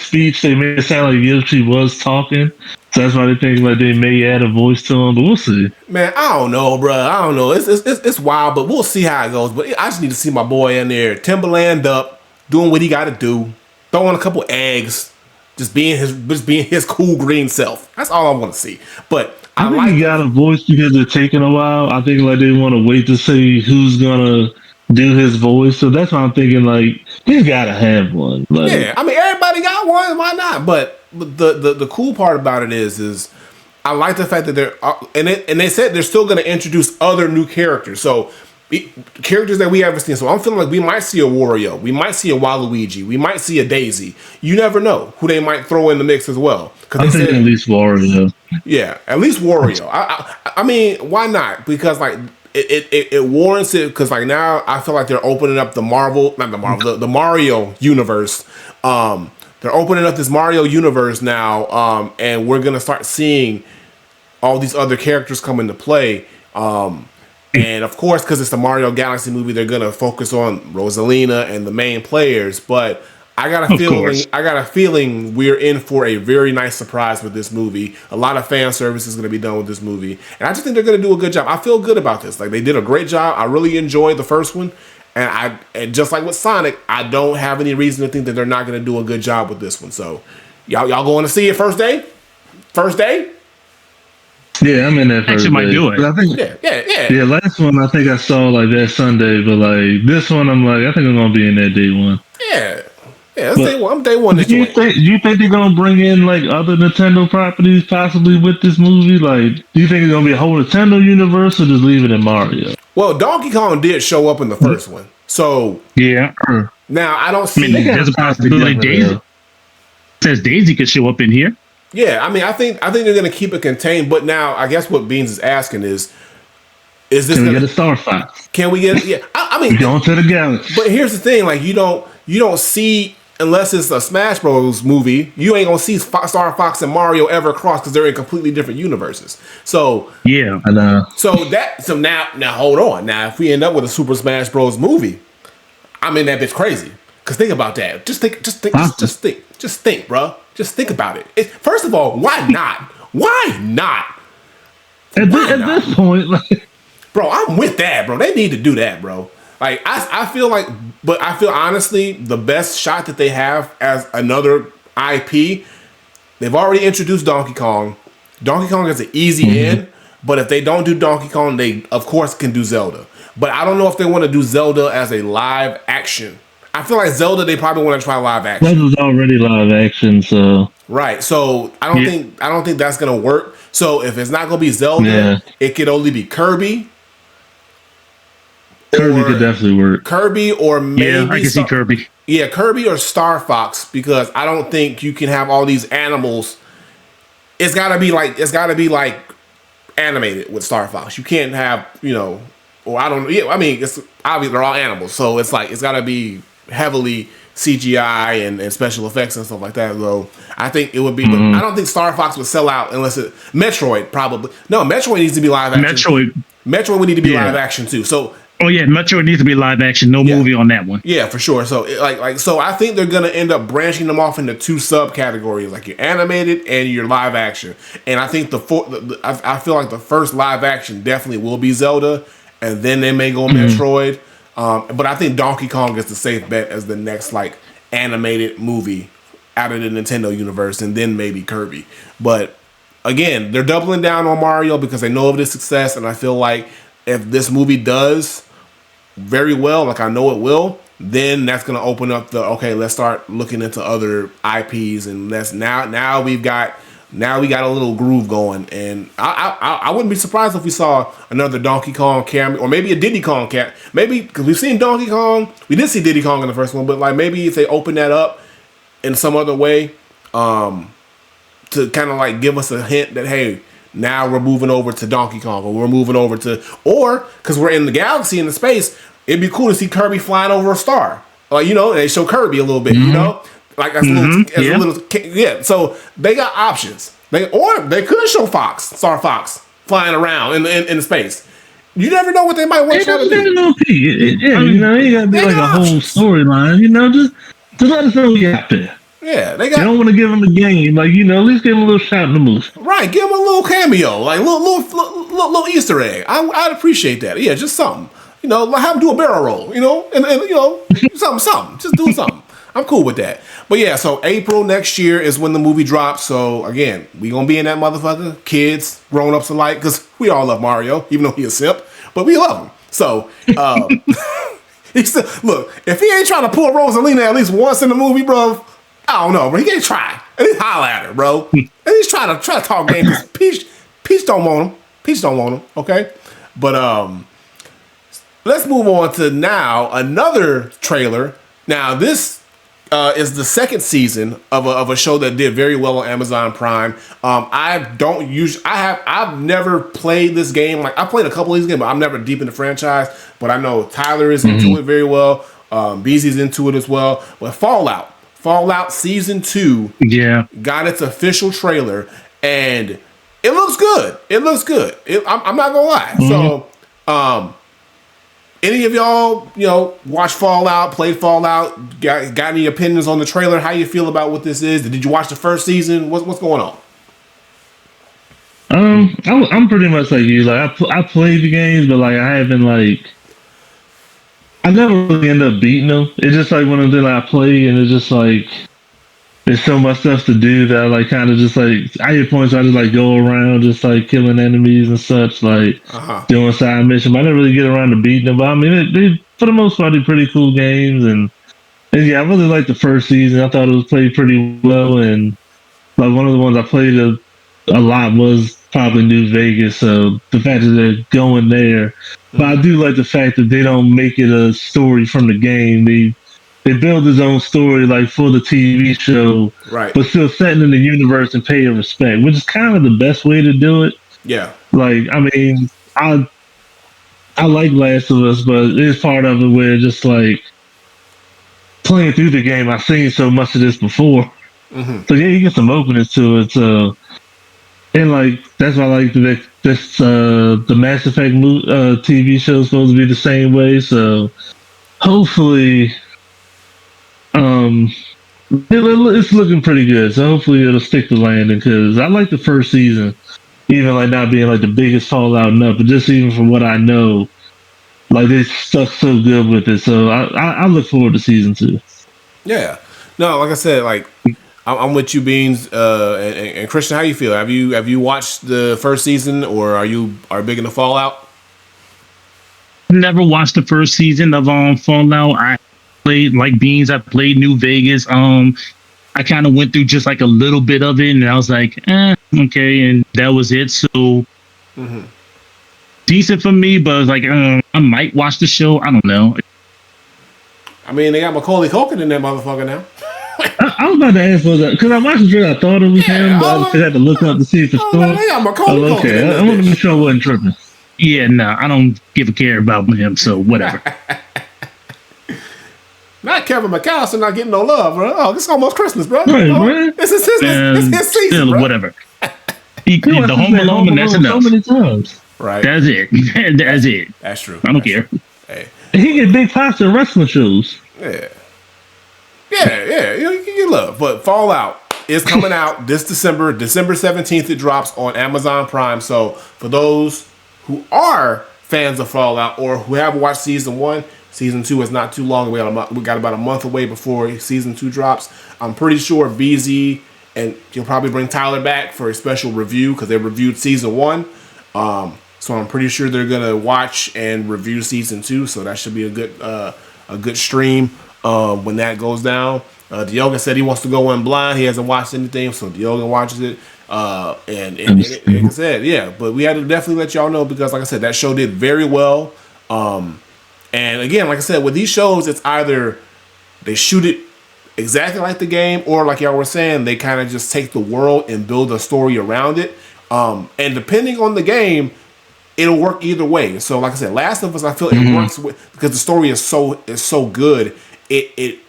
B: speech, they made it sound like Yoshi was talking. So that's why they think like they may add a voice to him, but we'll see.
A: Man, I don't know, bro. I don't know. It's wild, but we'll see how it goes. But I just need to see my boy in there, Timberland up, doing what he got to do, throwing a couple eggs. just being his cool green self. That's all I want to see. But
B: I think he got a voice because it's taking a while. I think like they want to wait to see who's gonna do his voice. So that's why I'm thinking like he's gotta have one. Like,
A: yeah, I mean everybody got one. Why not? But the cool part about it is I like the fact that they're and they said they're still going to introduce other new characters. So characters that we haven't seen. So I'm feeling like we might see a Wario, we might see a Waluigi, we might see a Daisy. You never know who they might throw in the mix as well.
B: I'm thinking at least Wario.
A: Yeah, at least Wario. I mean, why not? Because like it warrants it. Because like now I feel like they're opening up the Mario universe. They're opening up this Mario universe now, and we're gonna start seeing all these other characters come into play. And of course, because it's the Mario Galaxy movie, they're gonna focus on Rosalina and the main players. But I got a feeling we're in for a very nice surprise with this movie. A lot of fan service is gonna be done with this movie, and I just think they're gonna do a good job. I feel good about this. Like they did a great job. I really enjoyed the first one. And just like with Sonic, I don't have any reason to think that they're not going to do a good job with this one. So, y'all going to see it first day? First day?
B: Yeah, I'm in that first
C: Actually, might do it.
B: I think,
A: yeah.
B: Yeah, last one I think I saw like that Sunday, but like this one I'm like I think I'm gonna be in that day one.
A: Yeah, that's day one. I'm day one.
B: Do you think they're gonna bring in like other Nintendo properties possibly with this movie? Like, do you think it's gonna be a whole Nintendo universe or just leave it in Mario?
A: Well, Donkey Kong did show up in the first one, so
C: yeah.
A: Now I don't see.
C: There's a possibility Daisy says Daisy could show up in here.
A: Yeah, I mean, I think they're gonna keep it contained. But now, I guess what Beans is asking is this?
B: Can we get a Star Fox?
A: Can we get? Yeah, I mean,
B: going to the galaxy.
A: But here's the thing: like you don't see. Unless it's a Smash Bros. Movie, you ain't gonna see Star Fox and Mario ever cross because they're in completely different universes. So
C: yeah,
B: I know.
A: So now hold on. Now if we end up with a Super Smash Bros. Movie, I'm in that bitch crazy. Cause think about that. Just think, bro. Just think about it. First of all, why not? Why not?
B: At this point, like,
A: bro, I'm with that, bro. They need to do that, bro. Like I feel like, but I feel honestly the best shot that they have as another IP. They've already introduced Donkey Kong. Donkey Kong is an easy in, but if they don't do Donkey Kong, they of course can do Zelda. But I don't know if they want to do Zelda as a live action. I feel like Zelda they probably want to try live action.
B: Zelda's already live action, so
A: right. So I don't think that's gonna work. So if it's not gonna be Zelda, it could only be Kirby.
B: Kirby could definitely work.
A: Kirby or maybe
C: I can see Kirby.
A: Yeah, Kirby or Star Fox because I don't think you can have all these animals. It's gotta be like animated with Star Fox. You can't have or I don't. Yeah, I mean it's obviously they're all animals, so it's like it's gotta be heavily CGI and special effects and stuff like that. Though I think it would be, but I don't think Star Fox would sell out unless Metroid probably. No, Metroid needs to be live action. Metroid would need to be live action too. So.
C: Oh yeah, Metroid needs to be live action. No movie on that one.
A: Yeah, for sure. So so I think they're gonna end up branching them off into two subcategories, like your animated and your live action. And I think I feel like the first live action definitely will be Zelda, and then they may go Metroid. But I think Donkey Kong is the safe bet as the next like animated movie out of the Nintendo universe, and then maybe Kirby. But again, they're doubling down on Mario because they know of his success, and I feel like if this movie does very well, like I know it will, then that's gonna open up let's start looking into other IPs, and now we got a little groove going, and I wouldn't be surprised if we saw another Donkey Kong cameo, or maybe a Diddy Kong cameo, maybe because we've seen Donkey Kong, we did see Diddy Kong in the first one, but like maybe if they open that up in some other way, to kind of like give us a hint that hey, now we're moving over to Donkey Kong, or we're moving over to, or because we're in the galaxy in the space, it'd be cool to see Kirby flying over a star. Like, they show Kirby a little bit, like as a little. So they got options. They could show Star Fox flying around in the space. You never know what they might want to try to do.
B: You gotta be like a whole storyline. Just let us know what you got there.
A: Yeah, they
B: don't want to give him a game, like at least give him a little shot in the movie.
A: Right, give him a little cameo, like little Easter egg. I'd appreciate that. Yeah, just something. Have him do a barrel roll. And something. Just do something. I'm cool with that. But yeah, so April next year is when the movie drops. So again, we gonna be in that motherfucker. Kids, grown ups alike, because we all love Mario, even though he a simp, but we love him. So he still, look, if he ain't trying to pull Rosalina at least once in the movie, bro, I don't know, bro. He can't try. At least holler at her, bro. At least try to talk game, because Peach don't want him. Peach don't want him. Okay, but let's move on to now another trailer. Now this is the second season of a show that did very well on Amazon Prime. I've never played this game. Like, I played a couple of these games, but I'm never deep in the franchise. But I know Tyler is into it very well. BZ's into it as well. But Fallout Season 2 got its official trailer, and it looks good. I'm not gonna lie. So any of y'all, watch Fallout, played Fallout, got any opinions on the trailer? How you feel about what this is? Did you watch the first season? What's going on?
B: I'm pretty much like you. Like, I played the games, but like I haven't I never really end up beating them. It's just like one of them I play, and it's just like there's so much stuff to do that I like kind of just like I hit points where I just like go around just like killing enemies and such, like doing side missions. But I never really get around to beating them. But I mean, they for the most part, they're pretty cool games, and yeah, I really liked the first season. I thought it was played pretty well, and like one of the ones I played a lot was probably New Vegas. So the fact that they're going there, but I do like the fact that they don't make it a story from the game. They build his own story like for the TV show,
A: right?
B: But still setting in the universe and paying respect, which is kind of the best way to do it.
A: Yeah.
B: Like, I mean, I like Last of Us, but there's part of it where just like playing through the game, I've seen so much of this before. So yeah, you get some openings to it. So, and like that's why I like the Mass Effect TV show is supposed to be the same way. So hopefully. It's looking pretty good, so hopefully it'll stick to landing, because I like the first season, even like not being like the biggest Fallout enough, but just even from what I know, like they stuck so good with it. So I look forward to season 2.
A: Yeah, no, like I said, like I'm with you, Beans, and Christian. How you feel? Have you watched the first season, or are big into Fallout?
C: Never watched the first season of Fallout. I played like Beans. I played New Vegas. I kind of went through just like a little bit of it, and I was like, okay, and that was it. So decent for me, but I was like, I might watch the show. I don't know.
A: I mean, they got Macaulay Culkin in that motherfucker now.
B: I was about to ask for that, because I watched the trailer. I thought it was him, but I had to look up to see if it's true.
A: They got Macaulay Culkin.
B: Okay, I want to make sure I wasn't tripping.
C: Yeah, no, I don't give a care about him, so whatever.
A: Not Kevin McAllister not getting no love, bro. Oh, this is almost Christmas, bro.
B: Right, man.
A: It's his season,
C: still,
A: bro.
C: Whatever. The Home Alone, and that's enough.
B: So many times.
A: Right.
C: That's it. That's it.
A: That's true.
C: I don't care.
A: Hey.
B: He get big pops in wrestling shows.
A: Yeah. You get love. But Fallout is coming out this December 17th. It drops on Amazon Prime. So for those who are fans of Fallout or who have watched season 1, season 2 is not too long. We got about a month away before season 2 drops. I'm pretty sure BZ and you'll probably bring Tyler back for a special review, because they reviewed season 1. So I'm pretty sure they're gonna watch and review season 2. So that should be a good stream when that goes down. Diogo said he wants to go in blind. He hasn't watched anything, so Diogo watches it. And like I said, yeah. But we had to definitely let y'all know, because like I said, that show did very well. And again, like I said, with these shows, it's either they shoot it exactly like the game, or like y'all were saying, they kind of just take the world and build a story around it. And depending on the game, it'll work either way. So like I said, Last of Us, I feel it works because the story is so good. It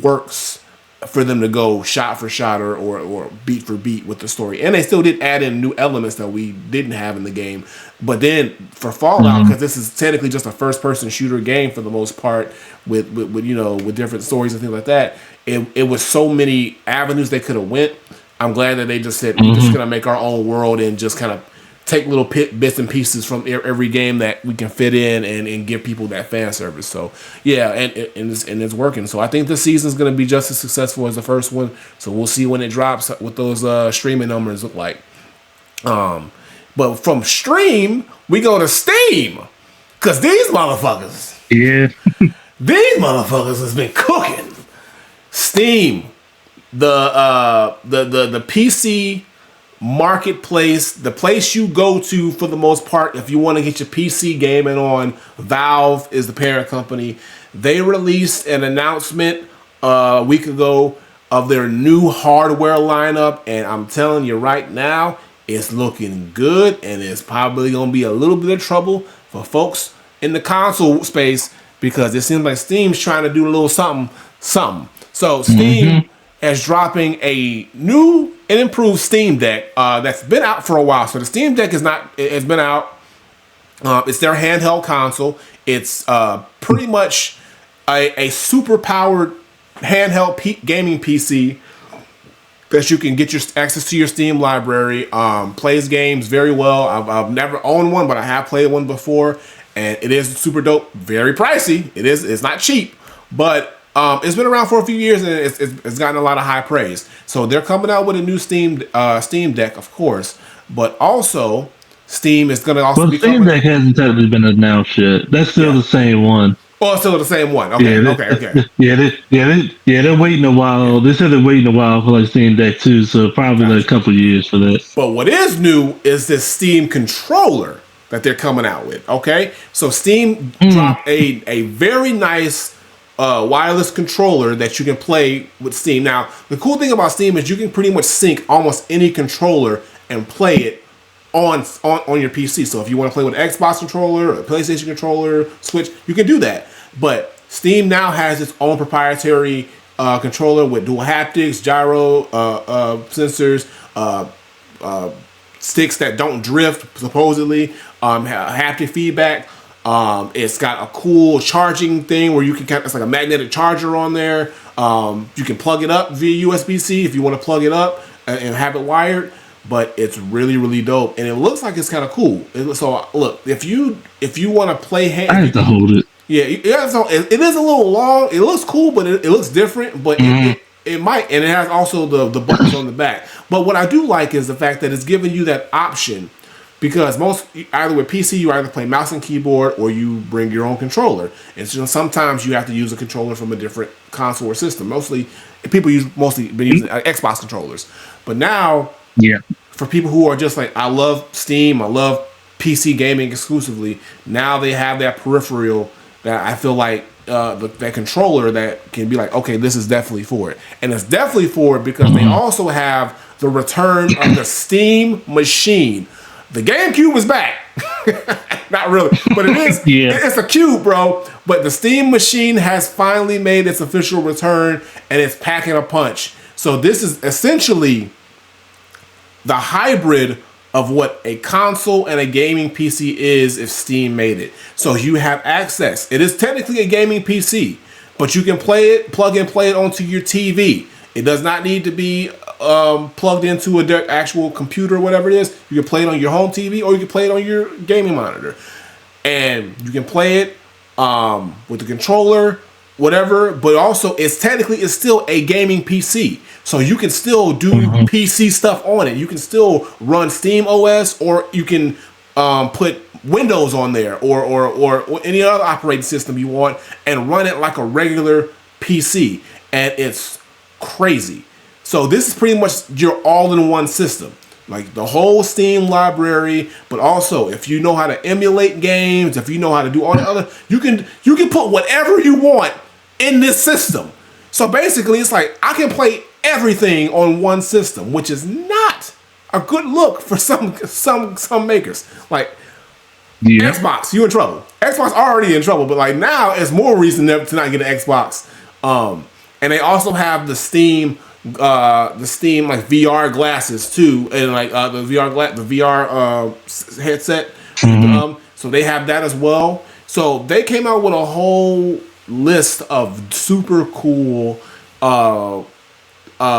A: works for them to go shot for shot or beat for beat with the story. And they still did add in new elements that we didn't have in the game. But then for Fallout, because this is technically just a first-person shooter game for the most part, with different stories and things like that, it was so many avenues they could have went. I'm glad that they just said, we're just going to make our own world and just kind of take little bits and pieces from every game that we can fit in and give people that fan service. So yeah, and it's working. So I think this season is going to be just as successful as the first one. So we'll see when it drops what those streaming numbers look like. But from stream we go to Steam, cause these motherfuckers, these motherfuckers has been cooking. Steam, the PC marketplace, the place you go to for the most part if you want to get your PC gaming on. Valve is the parent company. They released an announcement a week ago of their new hardware lineup, and I'm telling you right now, it's looking good, and it's probably going to be a little bit of trouble for folks in the console space because it seems like Steam's trying to do a little something. So Steam is dropping a new and improved Steam Deck that's been out for a while. So the Steam Deck has been out. It's their handheld console. It's pretty much a super powered handheld gaming PC that you can get your access to your Steam library. Plays games very well. I've never owned one, but I have played one before, and it is super dope. Very pricey. It's not cheap, but it's been around for a few years, and it's gotten a lot of high praise. So they're coming out with a new Steam Deck, of course, but also Steam is going to also be
B: Steam Deck hasn't technically been announced yet. That's still the same one.
A: Oh, it's still the same one. Okay, okay.
B: They're waiting a while. They said they're waiting a while for like Steam Deck 2, so probably like a couple years for that.
A: But what is new is this Steam controller that they're coming out with. Okay, so Steam dropped a very nice wireless controller that you can play with Steam. Now, the cool thing about Steam is you can pretty much sync almost any controller and play it on your PC. So if you want to play with an Xbox controller, a PlayStation controller, Switch, you can do that. But Steam now has its own proprietary controller with dual haptics, gyro sensors, sticks that don't drift, supposedly, haptic feedback. It's got a cool charging thing where you can it's like a magnetic charger on there. You can plug it up via USB-C if you want to plug it up and have it wired. But it's really, really dope, and it looks like it's kind of cool. So look, if you want to play
B: I have to hold it.
A: Yeah. So it is a little long. It looks cool, but it looks different. But it might, and it has also the buttons on the back. But what I do like is the fact that it's giving you that option, because either with PC you either play mouse and keyboard or you bring your own controller. And so sometimes you have to use a controller from a different console or system. Mostly people been using Xbox controllers, but now.
C: Yeah.
A: For people who are just like, I love Steam, I love PC gaming exclusively, now they have that peripheral that I feel like that controller that can be like, okay, this is definitely for it. And it's definitely for it because they also have the return of the Steam machine. The GameCube is back. Not really, but it is. It's a cube, bro. But the Steam machine has finally made its official return, and it's packing a punch. So this is essentially the hybrid of what a console and a gaming PC is if Steam made it. So you have access. It is technically a gaming PC, but you can plug and play it onto your TV. It does not need to be plugged into an actual computer or whatever it is. You can play it on your home TV or you can play it on your gaming monitor. And you can play it with the controller, whatever, but also it's still a gaming PC. So you can still do PC stuff on it. You can still run Steam OS, or you can put Windows on there, or any other operating system you want, and run it like a regular PC. And it's crazy. So this is pretty much your all-in-one system. Like the whole Steam library, but also if you know how to emulate games, if you know how to do all the other, you can put whatever you want in this system. So basically, it's like I can play everything on one system, which is not a good look for some makers. Like Xbox, you in trouble. Xbox already in trouble, but like now it's more reason to not get an Xbox. And they also have the Steam like VR glasses too, and like the VR headset. So they have that as well. So they came out with a whole list of super cool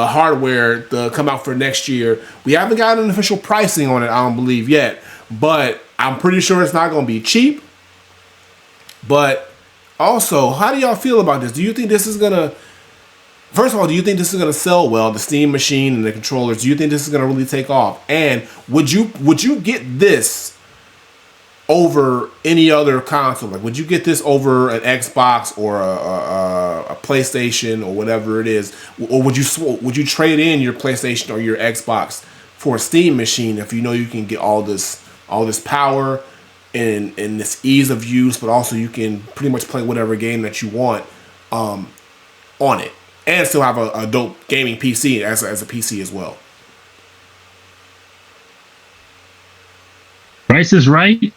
A: hardware to come out for next year. We haven't got an official pricing on it, I don't believe yet, but I'm pretty sure it's not going to be cheap. But also, how do y'all feel about this? Do you think this is going to, first of all, do you think this is going to sell well, the Steam machine and the controllers? Do you think this is going to really take off? And would you get this over any other console? Like, would you get this over an Xbox or a PlayStation or whatever it is? Or would you trade in your PlayStation or your Xbox for a Steam machine if you know you can get all this power and this ease of use, but also you can pretty much play whatever game that you want on it, and still have a dope gaming PC as a PC as well?
C: Price is right.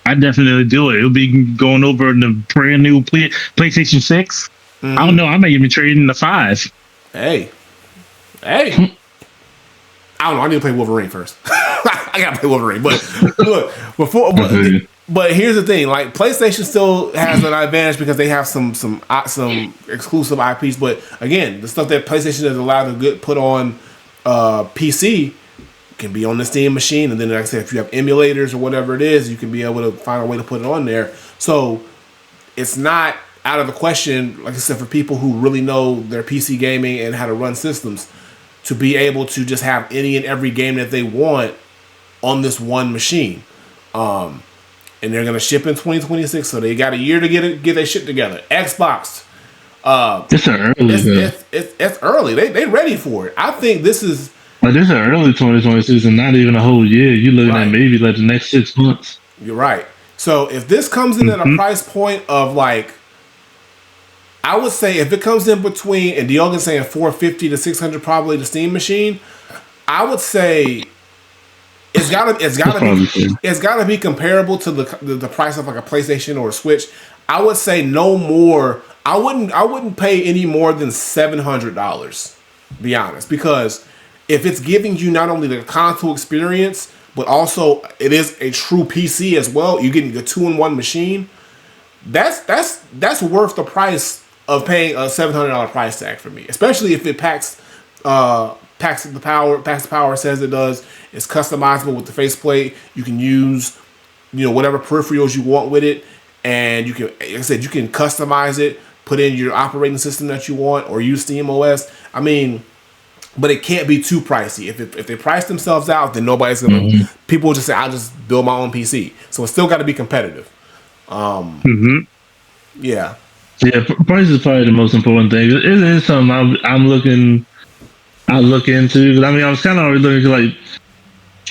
C: I definitely do it. It'll be going over the brand new PlayStation 6. I don't know. I might even trade in the 5.
A: Hey. I don't know. I need to play Wolverine first. I gotta play Wolverine. But look, but here's the thing: like, PlayStation still has an advantage because they have some exclusive IPs. But again, the stuff that PlayStation is allowed to put on PC can be on the Steam machine, and then, like I said, if you have emulators or whatever it is, you can be able to find a way to put it on there. So it's not out of the question, like I said, for people who really know their PC gaming and how to run systems, to be able to just have any and every game that they want on this one machine. And they're gonna ship in 2026, so they got a year to get their shit together. Xbox, it's early. They ready for it. I think this is.
B: Like, this is early 2026 and not even a whole year. You're looking at maybe like the next 6 months.
A: You're right. So if this comes in at a price point of, like, I would say if it comes in between, and Diogen's saying $450 to $600 probably the Steam machine, I would say it's gotta be comparable to the price of like a PlayStation or a Switch. I would say no more. I wouldn't pay any more than $700. Be honest, because if it's giving you not only the console experience, but also it is a true PC as well, you're getting a 2-in-1 machine. That's worth the price of paying a $700 price tag for me, especially if it packs the power says it does. It's customizable with the faceplate. You can use, whatever peripherals you want with it, and you can, like I said, you can customize it, put in your operating system that you want, or use Steam OS. I mean, but it can't be too pricey. If they price themselves out, then nobody's gonna. People will just say, "I'll just build my own PC." So it's still got to be competitive. Yeah.
B: Yeah, price is probably the most important thing. It is something I look into. Because I mean, I was kind of already looking, like,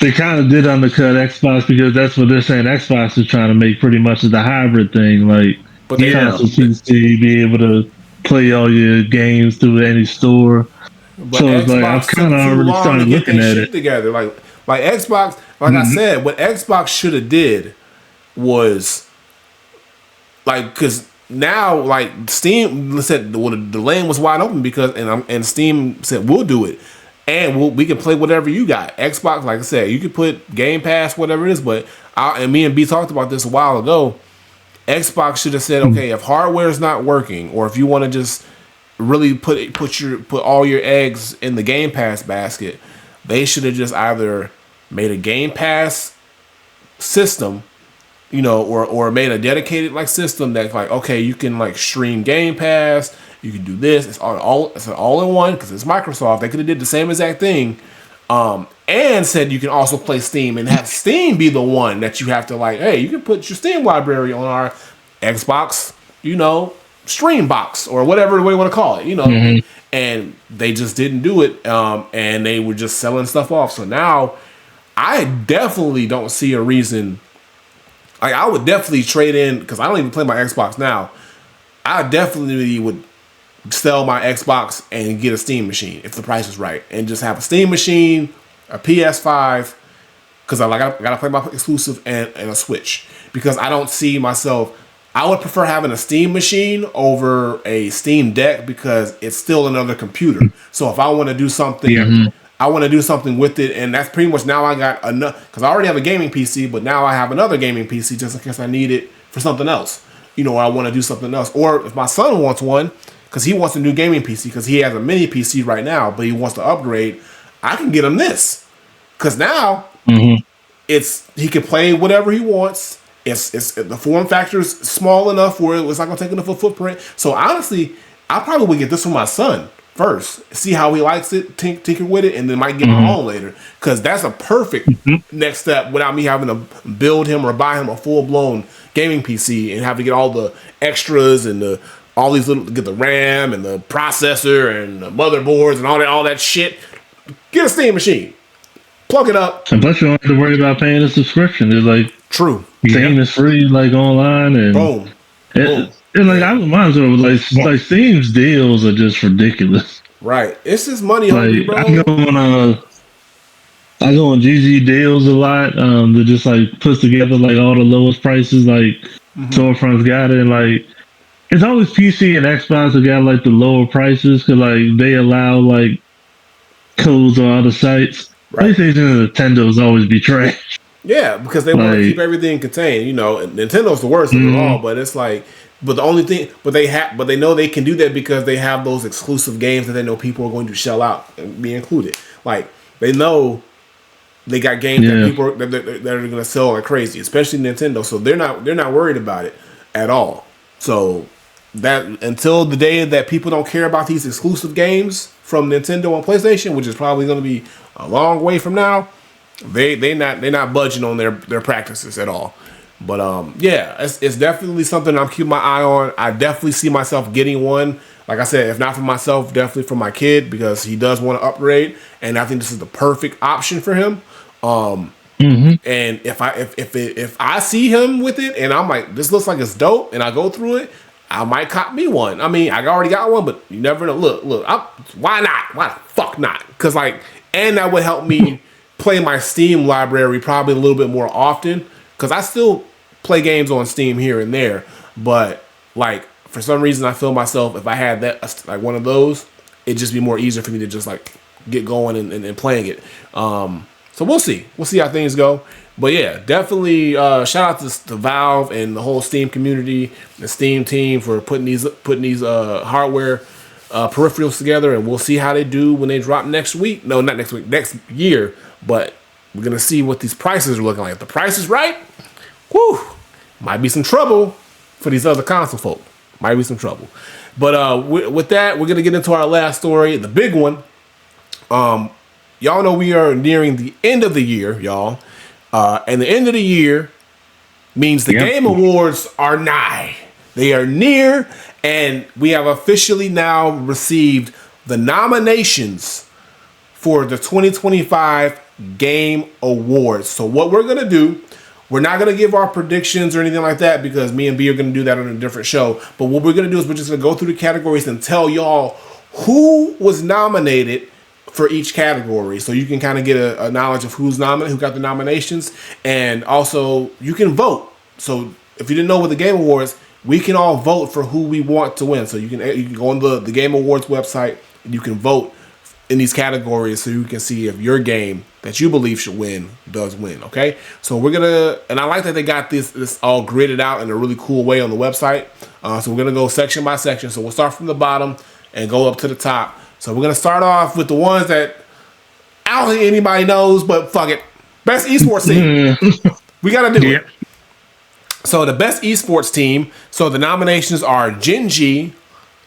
B: they kind of did undercut Xbox because that's what they're saying. Xbox is trying to make pretty much the hybrid thing, like,
A: but they
B: PC, be able to play all your games through any store.
A: But
B: so it's like I've kind of already started looking at it
A: together. Like Xbox, I said, what Xbox should have did was, like, because now, like, Steam said, well, the lane was wide open because and Steam said, we'll do it, and we can play whatever you got. Xbox, like I said, you can put Game Pass, whatever it is, but and me and B talked about this a while ago. Xbox should have said, okay, if hardware is not working, or if you want to just really put all your eggs in the Game Pass basket, they should have just either made a Game Pass system, or made a dedicated, like, system that's like, okay, you can, like, stream Game Pass, you can do this. It's it's an all-in-one because it's Microsoft. They could have did the same exact thing, and said you can also play Steam and have Steam be the one that you have to, like, hey, you can put your Steam library on our Xbox, stream box or whatever way you want to call it, And they just didn't do it, and they were just selling stuff off. So now I definitely don't see a reason. Like, I would definitely trade in, because I don't even play my Xbox now. I definitely would sell my Xbox and get a Steam machine if the price is right, and just have a Steam machine, a PS5, because I gotta play my exclusive, and a Switch, because I don't see myself. I would prefer having a Steam machine over a Steam Deck because it's still another computer. So if I want to do something, I want to do something with it, and that's pretty much now I got enough, because I already have a gaming PC, but now I have another gaming PC just in case I need it for something else. Or I want to do something else. Or if my son wants one, because he wants a new gaming PC because he has a mini PC right now, but he wants to upgrade. I can get him this because now he can play whatever he wants. It's the form factor is small enough where it's not gonna take enough of a footprint. So honestly, I probably would get this for my son first, see how he likes it, tinker with it, and then might get my own later. Because that's a perfect next step without me having to build him or buy him a full blown gaming PC and have to get all the extras and all these little, get the RAM and the processor and the motherboards and all that shit. Get a Steam machine, plug it up,
B: and plus you don't have to worry about paying a subscription. It's like
A: true.
B: Steam is free, like online, and
A: boom.
B: And like I might as well like Steam's deals are just ridiculous.
A: Right, it's just money hungry, bro.
B: I go on GG deals a lot. That just like puts together like all the lowest prices. Like storefronts got it. And, like it's always PC and Xbox that got like the lower prices because like they allow like codes on other sites. Right. PlayStation and Nintendo's always be trash.
A: Yeah, because they want to keep everything contained. You know, and Nintendo's the worst of it all. But it's like, but the only thing, but they know they can do that because they have those exclusive games that they know people are going to shell out and be included. Like they know they got games that people that are going to sell like crazy, especially Nintendo. So they're not worried about it at all. So that until the day that people don't care about these exclusive games from Nintendo and PlayStation, which is probably going to be a long way from now. They're not budging on their practices at all. But yeah, it's definitely something I'm keeping my eye on. I definitely see myself getting one. Like I said, if not for myself, definitely for my kid because he does want to upgrade, and I think this is the perfect option for him. And if I see him with it, and I'm like, this looks like it's dope, and I go through it, I might cop me one. I mean, I already got one, but you never know. Look, why not? Why the fuck not? Because like, and that would help me play my Steam library probably a little bit more often because I still play games on Steam here and there, but like for some reason I feel myself if I had that like one of those, it'd just be more easier for me to just like get going and playing it. So we'll see how things go. But yeah, definitely shout out to Valve and the whole Steam community, the Steam team for putting these hardware peripherals together, and we'll see how they do when they drop next week. No, not next week, next year. But we're gonna see what these prices are looking like. If the price is right, whew, might be some trouble for these other console folk. Might be some trouble. But with that, we're gonna get into our last story, the big one. Y'all know we are nearing the end of the year, y'all. And the end of the year means the Game Awards are nigh. They are near, and we have officially now received the nominations for the 2025 Game Awards. So what we're going to do, we're not going to give our predictions or anything like that because me and B are going to do that on a different show. But what we're going to do is we're just going to go through the categories and tell y'all who was nominated for each category. So you can kind of get a knowledge of who's nominated, who got the nominations. And also you can vote. So if you didn't know with the Game Awards, we can all vote for who we want to win. So you can go on the Game Awards website and you can vote in these categories so you can see if your game that you believe should win does win. Okay, so we're gonna, and I like that they got this all gridded out in a really cool way on the website. So we're gonna go section by section. So we'll start from the bottom and go up to the top. So we're gonna start off with the ones that I don't think anybody knows, but fuck it, best esports team. We gotta do it. So the best esports team. So the nominations are Gen G,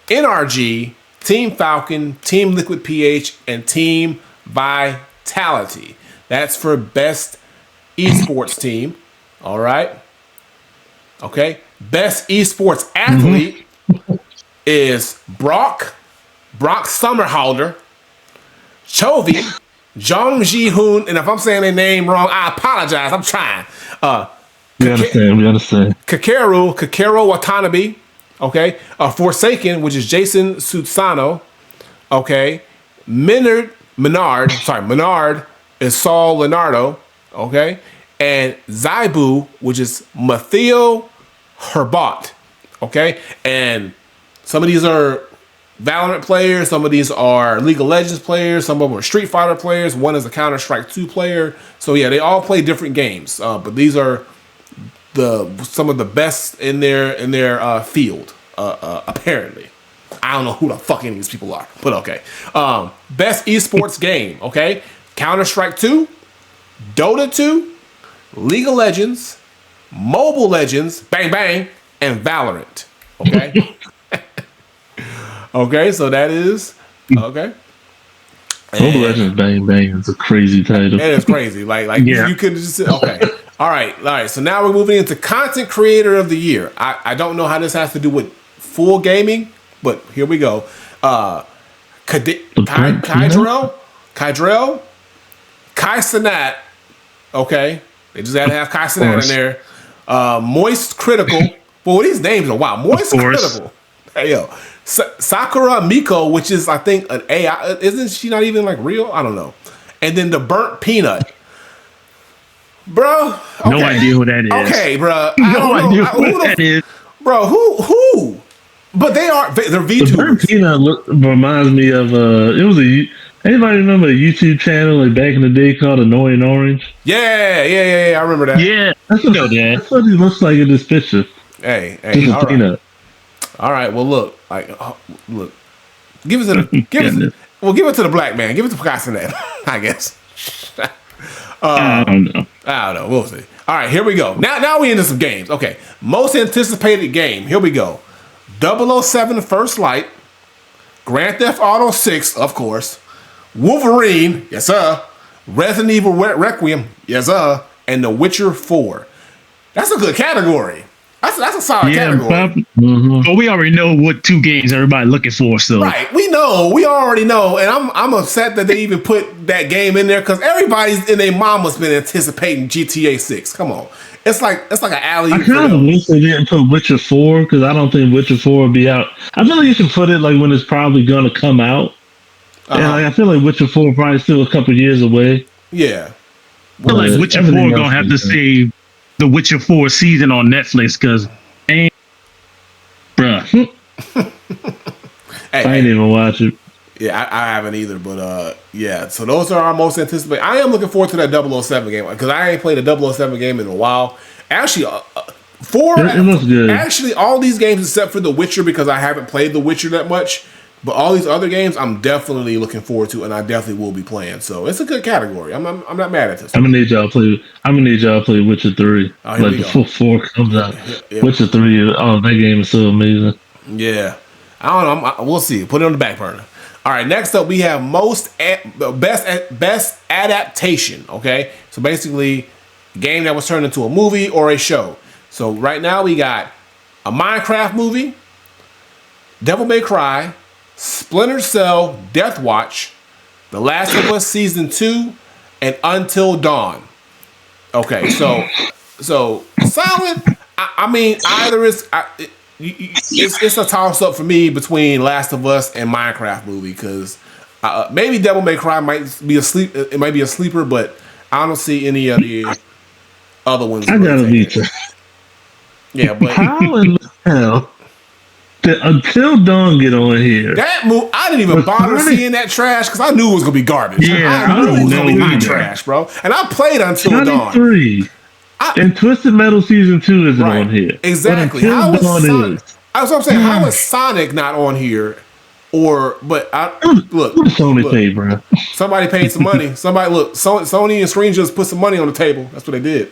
A: NRG, Team Falcon, Team Liquid PH, and Team Vitality. That's for best esports team. All right. Okay. Best esports athlete is Brock Summerhalder, Chovy, Jong Ji-hoon, and if I'm saying their name wrong, I apologize. I'm trying.
B: We understand.
A: Kakeru Watanabe. Okay, Forsaken, which is Jason Sutsano. Okay, Menard is Saul Leonardo. Okay, and Zaibu, which is Matteo Herbat. Okay, and some of these are Valorant players, some of these are League of Legends players, some of them are Street Fighter players. One is a Counter-Strike 2 player. So yeah, they all play different games, but these are some of the best in their field, apparently. I don't know who the fuck any of these people are, but okay. Best esports game, okay? Counter-Strike 2, Dota 2, League of Legends, Mobile Legends, bang bang, and Valorant. Okay? Okay, so that is okay.
B: Mobile Legends Bang Bang is a crazy title.
A: It is crazy. Like you could just okay. All right. So now we're moving into content creator of the year. I don't know how this has to do with full gaming, but here we go. Kydrell, Kai Cenat. Okay, they just had to have Kai Cenat in there. Moist Critical. Well, these names are wild. Moist Critical. Hey yo, Sakura Miko, which is I think an AI. Isn't she not even like real? I don't know. And then the Burnt Peanut. Bro, okay.
C: No idea who that is.
A: Okay, bro.
C: No idea who that is.
A: Bro, who? But they're VTubers.
B: The Burnt Peanut reminds me of anybody remember a YouTube channel like back in the day called Annoying Orange?
A: Yeah. I remember that.
C: Yeah,
B: That's what he looks like in this picture.
A: Hey,
B: Just
A: all
B: a peanut.
A: right. All right. Well, look. Give it to the give it to the black man. Give it to Picasso, I guess.
C: I don't know.
A: I don't know. We'll see. All right, here we go. Now we into some games. Okay, most anticipated game. Here we go. 007 First Light, Grand Theft Auto 6, of course, Wolverine, yes sir, Resident Evil Requiem, yes sir, and The Witcher 4. That's a good category. That's a solid category.
C: But we already know what two games everybody looking for. So
A: Right, we already know, and I'm upset that they even put that game in there because everybody's in their mama's been anticipating GTA 6. Come on, it's like an alley.
B: I kind of wish they didn't put Witcher 4 because I don't think Witcher 4 will be out. I feel like you should put it like when it's probably gonna come out. And I feel like Witcher 4 probably still a couple years away.
A: Yeah,
C: I feel like Witcher 4 gonna have to save the Witcher 4 season on Netflix because, bruh.
A: Hey,
B: I ain't even watch it.
A: Yeah, I haven't either, but yeah. So those are our most anticipated. I am looking forward to that 007 game because I ain't played a 007 game in a while. Actually, 4.
B: It looks good.
A: Actually, all these games except for The Witcher because I haven't played The Witcher that much. But all these other games, I'm definitely looking forward to, and I definitely will be playing. So it's a good category. I'm not mad at this.
B: I'm gonna need y'all to play Witcher 3. Like before 4 comes out. Yeah. Witcher 3. Oh, that game is so amazing.
A: Yeah, I don't know. We'll see. Put it on the back burner. All right. Next up, we have best adaptation. Okay, so basically, game that was turned into a movie or a show. So right now we got a Minecraft movie, Devil May Cry, Splinter Cell, Death Watch, The Last of Us Season 2, and Until Dawn. Okay, so Silent. I mean, either it's a toss up for me between Last of Us and Minecraft movie because maybe Devil May Cry might be a sleeper, but I don't see any of the other ones.
B: I gotta beat you.
A: Yeah, but
B: how in the hell? Until Dawn get on here.
A: That move, I didn't even bother seeing that trash because I knew it was gonna be garbage.
C: Yeah,
A: I knew it was gonna be hot trash, bro. And I played Until Dawn.
B: 3 and Twisted Metal Season 2 isn't on here.
A: Exactly. How is Sonic? That's what I'm saying. How is Sonic not on here? Look,
B: Sony paid, bro.
A: Somebody paid some money. Sony and Screen just put some money on the table. That's what they did.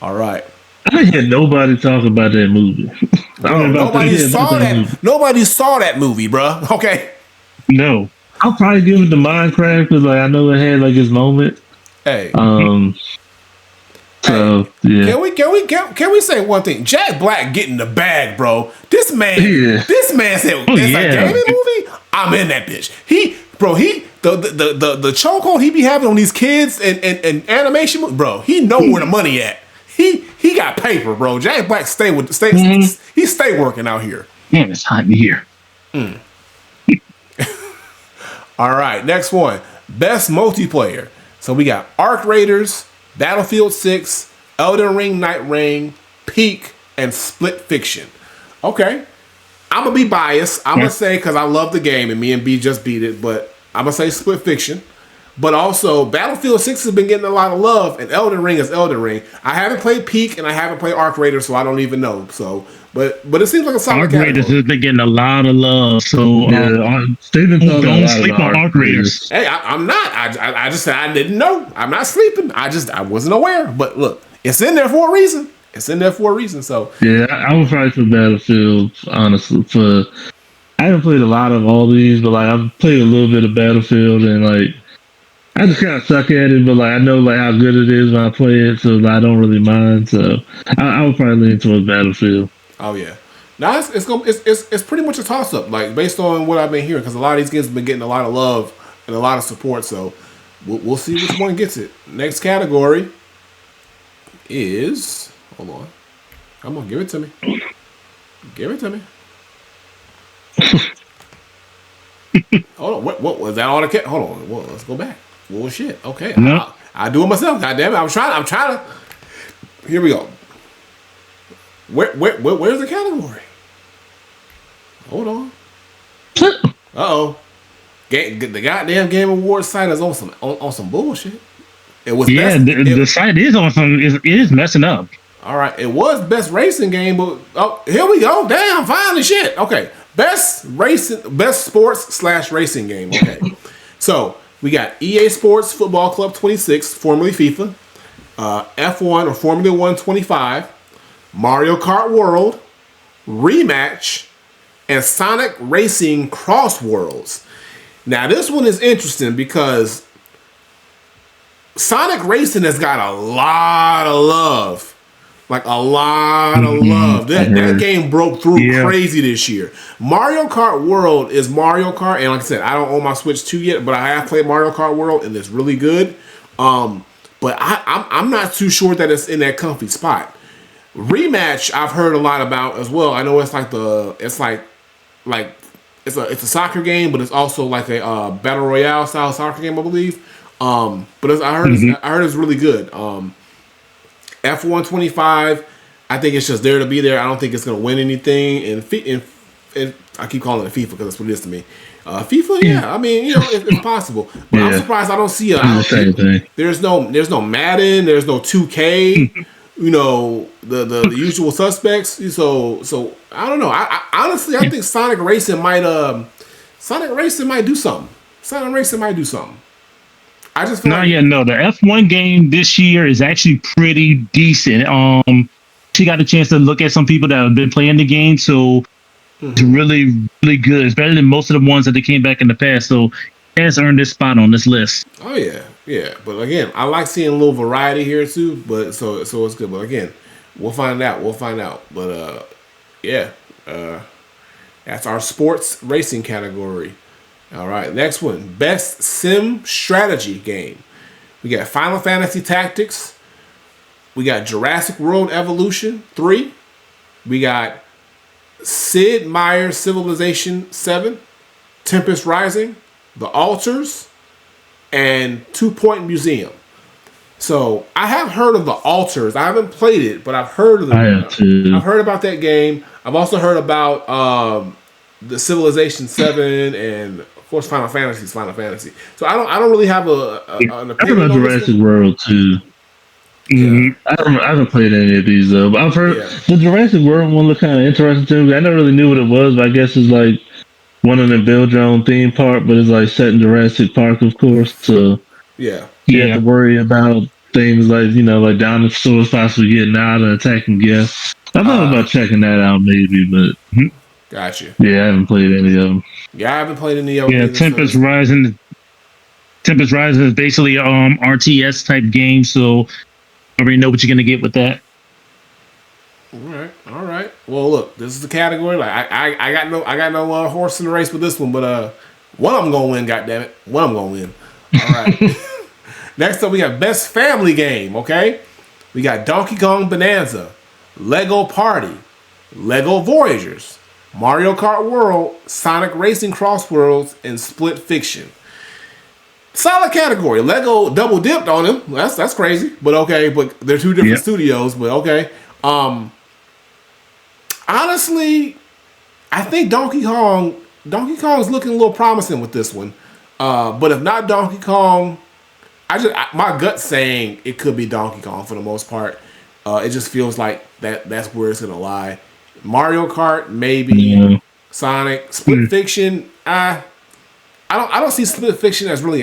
A: All right.
B: I didn't hear nobody talk about that movie.
A: Nobody saw that movie, bro. Okay.
B: No, I'll probably give it to Minecraft because I know it had its moment.
A: Hey.
B: So yeah.
A: Can we say one thing? Jack Black getting the bag, bro. This man said, "It's a gaming movie. I'm in that bitch." The chokehold he be having on these kids and animation, bro. He know where the money at. He got paper, bro. Jack Black stay working out here.
C: Man, it's hot in here.
A: All right, next one. Best multiplayer. So we got Arc Raiders, Battlefield 6, Elden Ring, Night Ring, Peak, and Split Fiction. Okay. I'm going to be biased. I'm going to say, because I love the game and me and B just beat it, but I'm going to say Split Fiction. But also, Battlefield 6 has been getting a lot of love, and Elden Ring is Elden Ring. I haven't played Peak, and I haven't played Arc Raider, so I don't even know. So, but it seems like a solid
C: Arc
A: category.
C: Raiders has been getting a lot of love. So
B: they've been talking a
C: don't
B: lot
C: sleep
B: about
C: on Arc Raiders.
A: Hey, I'm not. I just said I didn't know. I'm not sleeping. I wasn't aware. But look, it's in there for a reason. It's in there for a reason. So
B: Yeah, I would probably for Battlefield, honestly. I haven't played a lot of all these, but like I've played a little bit of Battlefield, and like I just kind of suck at it, but like I know like how good it is when I play it, so I don't really mind. So I would probably lean towards Battlefield.
A: oh yeah. Now it's pretty much a toss up, like based on what I've been hearing, because a lot of these games have been getting a lot of love and a lot of support. So we'll see which one gets it. Next category is, hold on, come on, give it to me. Give it to me. Hold on, what was that all the hold on, well, let's go back. Well, shit. Okay,
C: No.
A: I do it myself. God damn it, I'm trying to. Here we go. Where's the category? Hold on. Uh-oh. The goddamn Game Awards site is on some bullshit. It was
C: the site is on some. It is messing up.
A: All right, it was best racing game, but here we go. Damn, finally, shit. Okay, best sports/racing game. Okay, so we got EA Sports Football Club 26, formerly FIFA, F1 or Formula 1 25, Mario Kart World, Rematch, and Sonic Racing Cross Worlds. Now this one is interesting because Sonic Racing has got a lot of love. Like a lot of love. That game broke through crazy this year. Mario Kart World is Mario Kart, and like I said, I don't own my Switch 2 yet, but I have played Mario Kart World, and it's really good. But I'm not too sure that it's in that comfy spot. Rematch, I've heard a lot about as well. I know it's a soccer game, but it's also like a battle royale style soccer game, I believe. But I heard it's really good. F125, I think it's just there to be there. I don't think it's going to win anything. And I keep calling it FIFA because that's what it is to me. FIFA, yeah. I mean, it's possible. But I'm surprised I don't see there's no Madden, there's no 2K. The usual suspects. So I don't know. I honestly think Sonic Racing might do something. Sonic Racing might do something. I just feel
C: the F1 game this year is actually pretty decent. She got a chance to look at some people that have been playing the game, so it's really, really good. It's better than most of the ones that they came back in the past. So it has earned this spot on this list.
A: Oh yeah. But again, I like seeing a little variety here too. But so it's good. But again, we'll find out. But that's our sports racing category. All right, next one. Best Sim Strategy Game. We got Final Fantasy Tactics. We got Jurassic World Evolution 3. We got Sid Meier's Civilization 7, Tempest Rising, The Altars, and 2 Point Museum. So I have heard of The Altars. I haven't played it, but I've heard of it. I've heard about that game. I've also heard about the Civilization 7 and of course Final Fantasy. So I don't really have an opinion on
B: Jurassic World too.
A: Yeah.
B: I haven't played any of these though, but I've heard the Jurassic World one look kind of interesting to me. I never really knew what it was, but I guess it's like one of them build your own theme park, but it's like set in Jurassic Park, of course. So you have to worry about things like like dinosaurs possibly getting out and attacking guests. I thought about checking that out maybe, but
A: gotcha.
B: Yeah, I haven't played any of them.
A: Yeah, I haven't played any of them.
C: Yeah, Tempest Rising is basically RTS type game, so you already know what you're gonna get with that.
A: All right. Well, look, this is the category. Like I got no horse in the race with this one, but one of them gonna win. Goddammit, one of them gonna win. All right. Next up, we got Best Family Game. Okay, we got Donkey Kong Bonanza, Lego Party, Lego Voyagers, Mario Kart World, Sonic Racing Cross Worlds, and Split Fiction. Solid category. Lego double dipped on them. That's crazy, but okay. But they're two different studios, but okay. Honestly, I think Donkey Kong's looking a little promising with this one. But if not Donkey Kong, My gut's saying it could be Donkey Kong for the most part. It just feels like that's where it's gonna lie. Mario Kart, maybe.
B: Yeah.
A: Sonic, Split Fiction. I don't see Split Fiction as really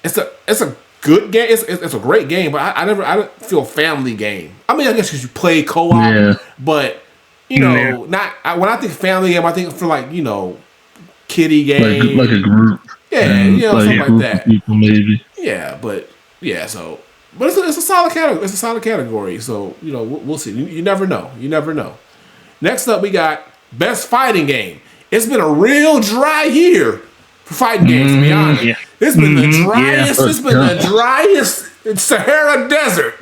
A: it's a good game. It's a great game, but I don't feel family game. I mean, I guess because you play co-op, but not when I think family game, I think for like kiddie game,
B: like a group.
A: Something like that.
B: People maybe.
A: Yeah, but it's a solid category. It's a solid category. So we'll see. You never know. You never know. Next up, we got best fighting game. It's been a real dry year for fighting games. To be honest, it's been the driest. It's been the driest Sahara Desert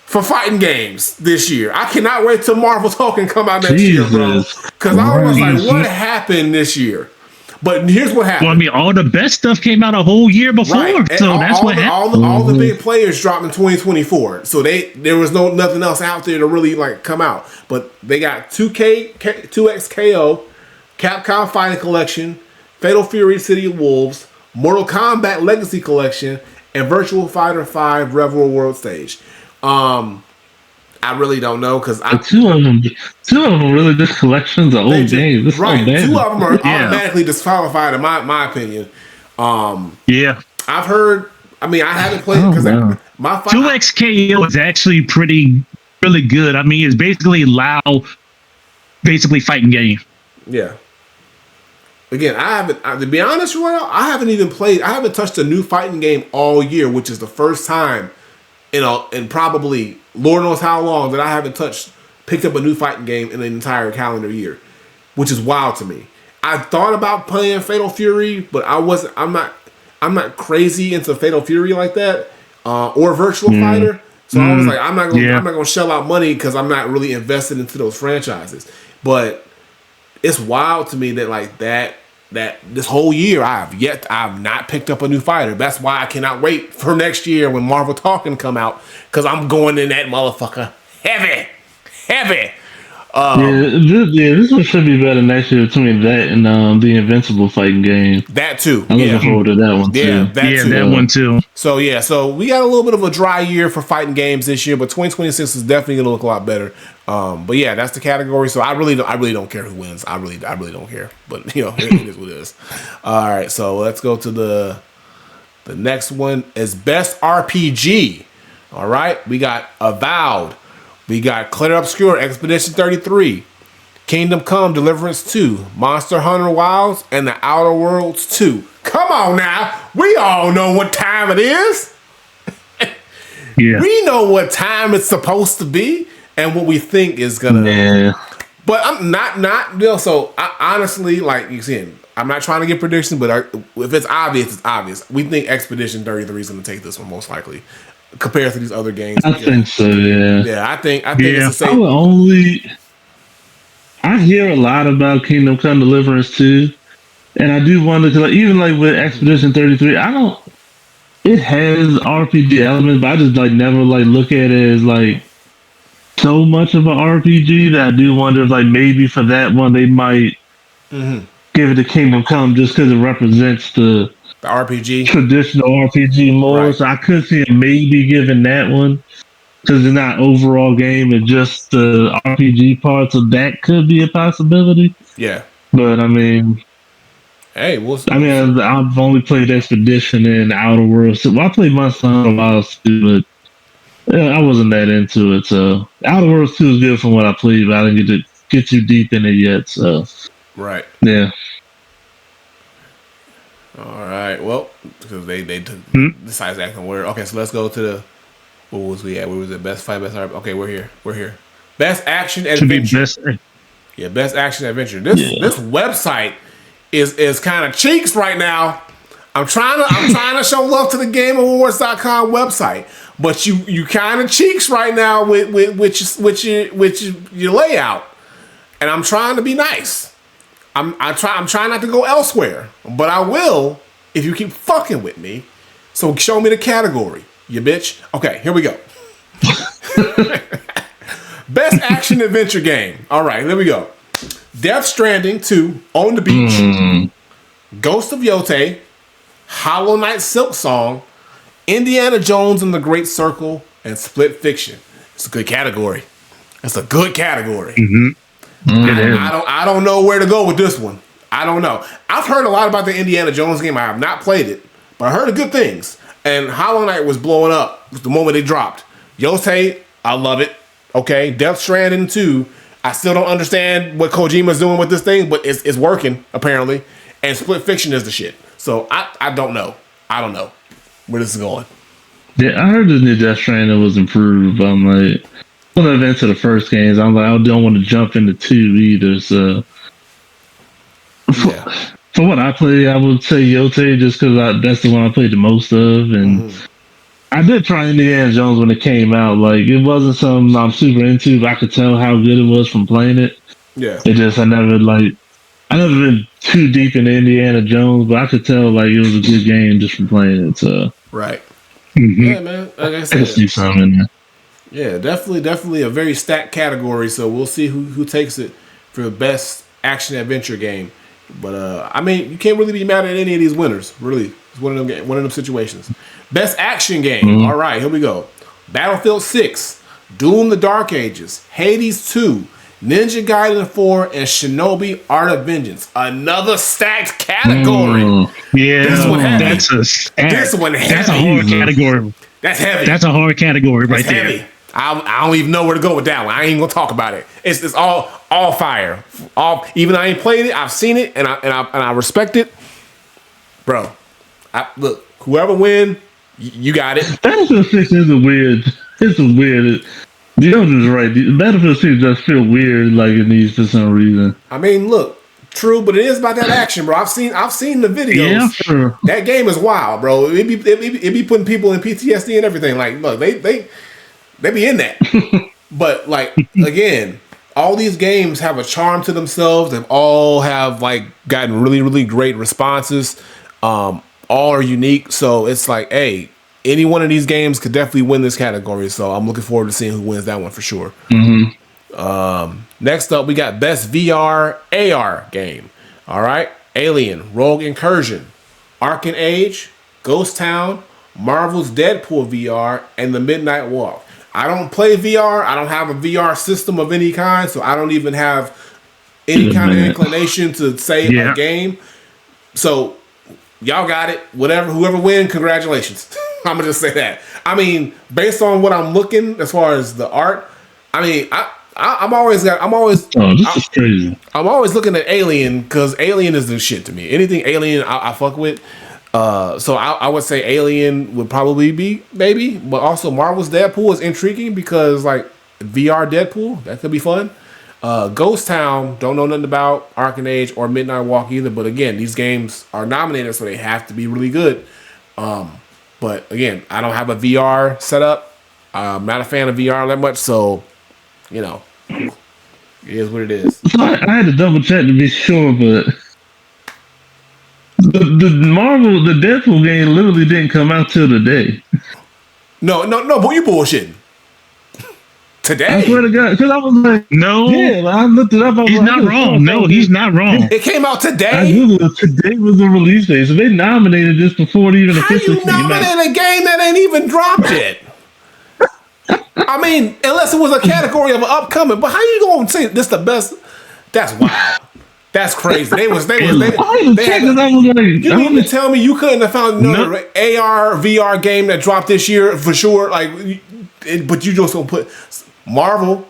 A: for fighting games this year. I cannot wait till Marvel Token come out next year, bro. Because I was like, what happened this year? But here's what happened.
C: Well, I mean, all the best stuff came out a whole year before, so that's what happened.
A: All the big players dropped in 2024, so there was nothing else out there to really like come out. But they got 2XKO, Capcom Fighting Collection, Fatal Fury City of Wolves, Mortal Kombat Legacy Collection, and Virtual Fighter 5 Revel World Stage. I really don't know because
B: two of them really just collections of old games.
A: Right, two of them are automatically disqualified in my opinion. I've heard. I mean, I haven't played because my
C: 2XKO is actually really good. I mean, it's basically fighting game.
A: Yeah. Again, I haven't. To be honest, Royal, I haven't even played. I haven't touched a new fighting game all year, which is the first time, in probably Lord knows how long that I haven't picked up a new fighting game in an entire calendar year, which is wild to me. I thought about playing Fatal Fury, but I'm not crazy into Fatal Fury like that, or Virtual Fighter. So I was like, I'm not gonna shell out money because I'm not really invested into those franchises. But it's wild to me that like that this whole year I've not picked up a new fighter. That's why I cannot wait for next year when Marvel Talking come out, because I'm going in that motherfucker heavy.
B: This one should be better next year between that and the Invincible fighting game.
A: That too.
B: I'm looking forward to that one too.
C: That one too.
A: So we got a little bit of a dry year for fighting games this year, but 2026 is definitely gonna look a lot better. But yeah, that's the category. So I really don't care who wins. I really don't care. But it is what it is. All right, so let's go to the next one is best RPG. All right, we got Avowed. We got Clair Obscur, Expedition 33, Kingdom Come, Deliverance 2, Monster Hunter Wilds, and The Outer Worlds 2. Come on now. We all know what time it is. We know what time it's supposed to be and what we think is going to...
B: Yeah.
A: But I'm not so I honestly, like you said, I'm not trying to get predictions, but if it's obvious, it's obvious. We think Expedition 33 is going to take this one most likely, compared to these other games.
B: I think so, yeah.
A: Yeah, I think it's the same.
B: I hear a lot about Kingdom Come Deliverance 2, and I do wonder, because even like with Expedition 33, it has RPG elements, but I just like never like look at it as like so much of an RPG that I do wonder if like maybe for that one they might give it to Kingdom Come just because it represents the
A: RPG,
B: traditional RPG more. Right. So I could see it maybe giving that one because it's not overall game, it's just the RPG part. So that could be a possibility.
A: Yeah,
B: but I mean,
A: hey,
B: I've only played Expedition and Outer Worlds. So, I played Monster Hunter Wilds too, but I wasn't that into it. So Outer Worlds 2 is good from what I played, but I didn't get too deep in it yet. So
A: right,
B: yeah.
A: All right. Well, because they decided to act on where. Okay, so let's go to the. What was we at? Where was it? Best fight, best art. Okay, we're here. Best action adventure. Best action adventure. This website is kind of cheeks right now. I'm trying to show love to the GameAwards.com website, but you kind of cheeks right now with your layout, and I'm trying to be nice. I'm trying not to go elsewhere, but I will if you keep fucking with me. So show me the category, you bitch. Okay, here we go. Best action adventure game. All right, here we go. Death Stranding 2, On the Beach, Ghost of Yotei, Hollow Knight Silk Song, Indiana Jones and the Great Circle and Split Fiction. It's a good category. It's a good category. I don't know where to go with this one. I don't know. I've heard a lot about the Indiana Jones game. I have not played it, but I heard good things. And Hollow Knight was blowing up the moment it dropped. Yotei, I love it. Okay, Death Stranding 2. I still don't understand what Kojima's doing with this thing, but it's working apparently. And Split Fiction is the shit. So I don't know. I don't know where this is going.
B: Yeah, I heard the new Death Stranding was improved. I'm like, I'm not into the first games. I'm like, I don't want to jump into 2 either. So, for what I play, I would say Yotei just because that's the one I played the most of. And I did try Indiana Jones when it came out. Like, it wasn't something I'm super into, but I could tell how good it was from playing it.
A: Yeah.
B: It just, I never been too deep into Indiana Jones, but I could tell like it was a good game just from playing it. So
A: right, yeah, man. Like I said,
B: I can see something in there.
A: Yeah, definitely a very stacked category. So we'll see who takes it for the best action adventure game. But I mean, you can't really be mad at any of these winners. Really, it's one of them situations. Best action game. All right, here we go. Battlefield 6, Doom: The Dark Ages, Hades 2. Ninja Gaiden 4 and Shinobi Art of Vengeance. Another stacked category.
C: Yeah,
A: this one heavy.
C: That's a hard category.
A: That's heavy.
C: That's a hard category right
A: heavy.
C: there.
A: I don't even know where to go with that one. I ain't gonna talk about it. It's all fire. Even though I ain't played it, I've seen it and I respect it, bro. Look, whoever win, you got it.
B: Battlefield 6 is a weird. The owner's right. Battlefield 6 does feel weird, like it needs for some reason.
A: I mean, look, true, but it is about that action, bro. I've seen the videos.
B: Yeah, sure.
A: That game is wild, bro. It be putting people in PTSD and everything. Like, look, they be in that. But like again, all these games have a charm to themselves. They've all have like gotten really, really great responses. All are unique. So it's like, hey, any one of these games could definitely win this category. So I'm looking forward to seeing who wins that one for sure. Next up, we got Best VR AR Game. All right. Alien, Rogue Incursion, Arcane Age, Ghost Town, Marvel's Deadpool VR, and The Midnight Walk. I don't play VR. I don't have a VR system of any kind, so I don't even have any kind of inclination to say a game. So y'all got it. Whoever wins, congratulations. I'm gonna just say that. I mean, based on what I'm looking as far as the art, I mean, I'm always.
B: Oh, this is crazy.
A: I'm always looking at Alien because Alien is the shit to me. Anything Alien, I fuck with. So I would say Alien would probably be maybe, but also Marvel's Deadpool is intriguing because like VR Deadpool, that could be fun. Ghost Town, don't know nothing about Arcane Age or Midnight Walk either. But again, these games are nominated, so they have to be really good. But again, I don't have a VR setup. I'm not a fan of VR that much, so you know, it is what it is.
B: So I had to double check to be sure, but the Deadpool game literally didn't come out till today.
A: No, but you bullshitting. Today?
B: I swear to God, because I was like,
C: no.
B: Yeah, I looked it up.
C: He's not wrong. No, he's not wrong.
A: It came out today.
B: I Googled today was the release date, so they nominated this before it even officially came out.
A: How you nominate a game that ain't even dropped yet? I mean, unless it was a category of an upcoming, but how you gonna say this the best? That's wild. That's crazy. They you mean to tell me you couldn't have found another AR VR game that dropped this year for sure? Like, but you just gonna put Marvel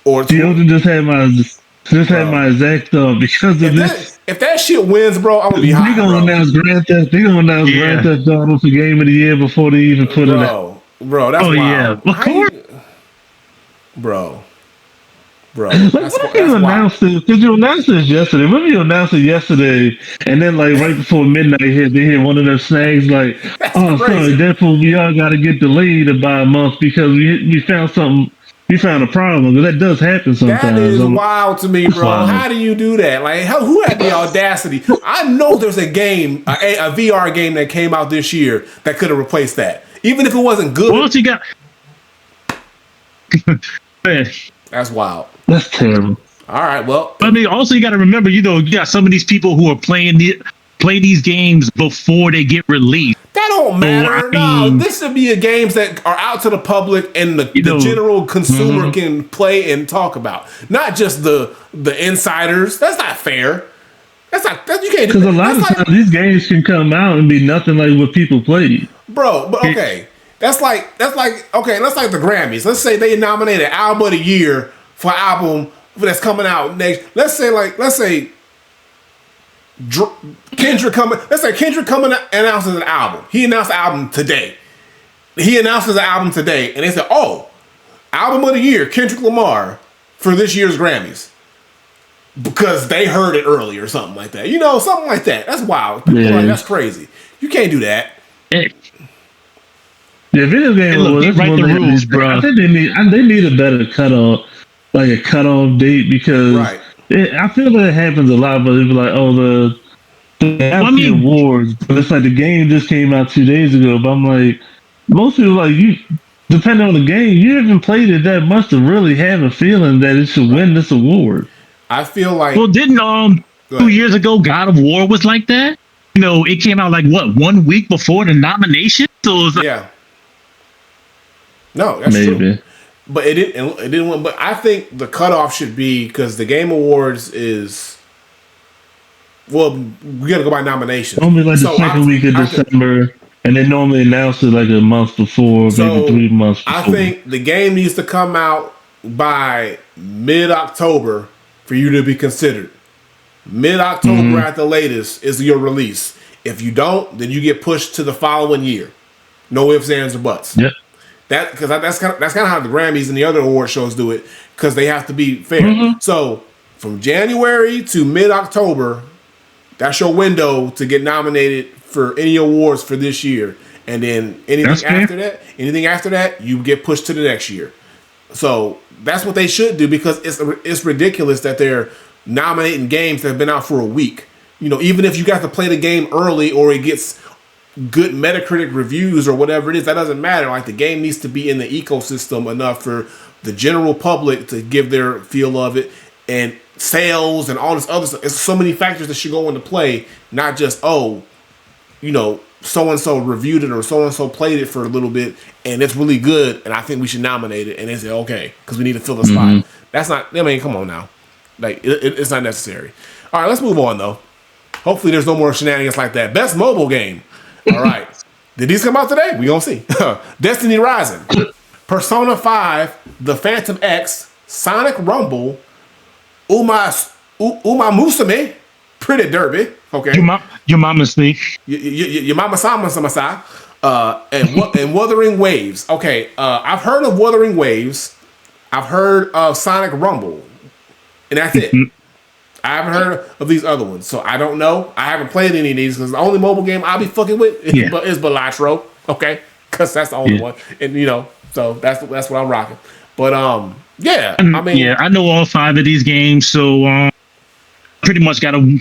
A: or
B: Children just had my exact thought because of this.
A: If that shit wins, bro, I'm gonna be hot.
B: They gonna announce Grand Theft Auto for Game of the Year before they even put it out.
A: Bro, that's wild.
C: Yeah, of course.
A: Bro.
B: Like, what you announced it? Because you announced this yesterday. Remember you announced it yesterday, and then like right before midnight hit, they hit one of those snags like, "Oh, sorry, Deadpool VR got to get delayed by a month because we found something. We found a problem." Because that does happen sometimes.
A: That is wild to me, bro. How do you do that? Like, who had the audacity? I know there's a game, a VR game that came out this year that could have replaced that, even if it wasn't good.
C: What else you got?
A: That's wild.
B: That's terrible.
A: All right, well.
C: I mean, also you got to remember, you know, you got some of these people who are playing play these games before they get released.
A: That don't matter. No,
C: mean,
A: this should be games that are out to the public and the general consumer can play and talk about, not just the insiders. That's not fair. That's not that you can't do.
B: Because a lot of times these games can come out and be nothing like what people played,
A: bro. But okay, that's like okay. Let's like the Grammys. Let's say they nominated Album of the Year for album that's coming out next. Let's say Kendrick coming. Let's say Kendrick coming announces an album. He announced the album today. And they said, "Oh, Album of the Year, Kendrick Lamar for this year's Grammys," because they heard it early or something like that. Something like that. That's wild. People are like, that's crazy. You can't do that.
B: Yeah, video game
C: they write the rules, bro.
B: I think they need a better cutoff, like a cutoff date, because I feel that it happens a lot. But people like, oh, the awards, but it's like the game just came out 2 days ago. But I'm like, most people like you. Depending on the game, you haven't played it that much to really have a feeling that it should win this award.
A: I feel like
C: didn't 2 years ago God of War was like that? It came out like what 1 week before the nomination. So it was like,
A: no, that's true. But it didn't win. But I think the cutoff should be, because the Game Awards is, well, we got to go by nominations.
B: Only like the second week of December, and they normally announce it like a month before, maybe 3 months before.
A: I think the game needs to come out by mid-October for you to be considered. Mid-October at the latest is your release. If you don't, then you get pushed to the following year. No ifs, ands, or buts.
B: Yep.
A: Because that's kind of how the Grammys and the other award shows do it, because they have to be fair. So from January to mid-October, that's your window to get nominated for any awards for this year. And then anything after that, you get pushed to the next year. So that's what they should do, because it's ridiculous that they're nominating games that have been out for a week. Even if you got to play the game early or it gets good Metacritic reviews or whatever it is, that doesn't matter. Like, the game needs to be in the ecosystem enough for the general public to give their feel of it, and sales and all this other stuff. It's so many factors that should go into play, not just, so and so reviewed it or so and so played it for a little bit and it's really good and I think we should nominate it, and they say okay because we need to fill the spot. That's not. I mean, come on now, like it's not necessary. All right, let's move on though. Hopefully, there's no more shenanigans like that. Best mobile game. All right. Did these come out today? We gonna see. Destiny Rising, Persona 5, The Phantom X, Sonic Rumble, Uma Musume, Pretty Derby. Okay.
C: Your mama's me.
A: Your mama Sama, and Wuthering Waves. Okay. I've heard of Wuthering Waves. I've heard of Sonic Rumble, and that's it. I haven't heard of these other ones, so I don't know. I haven't played any of these because the only mobile game I'll be fucking with is Balatro, okay? Because that's the only one, and so that's what I'm rocking. But I know all 5 of these games, so pretty much got to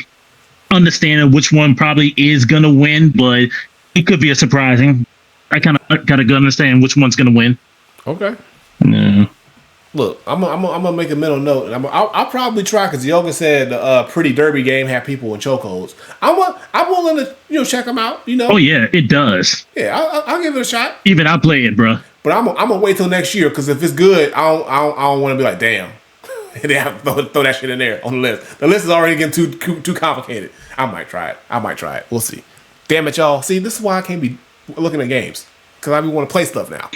A: understand which one probably is gonna win, but it could be a surprising. I kind of got to understand which one's gonna win. Okay.
B: Yeah.
A: Look, I'm gonna make a mental note, and I'll probably try, because Yoga said the Pretty Derby game had people in chokeholds. I'm willing to check them out.
C: Oh yeah, it does.
A: Yeah, I'll give it a shot.
C: Even I'll play it, bro.
A: But I'm gonna wait till next year, because if it's good, I don't want to be like, damn, they have to throw that shit in there on the list. The list is already getting too complicated. I might try it. We'll see. Damn it, y'all. See, this is why I can't be looking at games, because I want to play stuff now.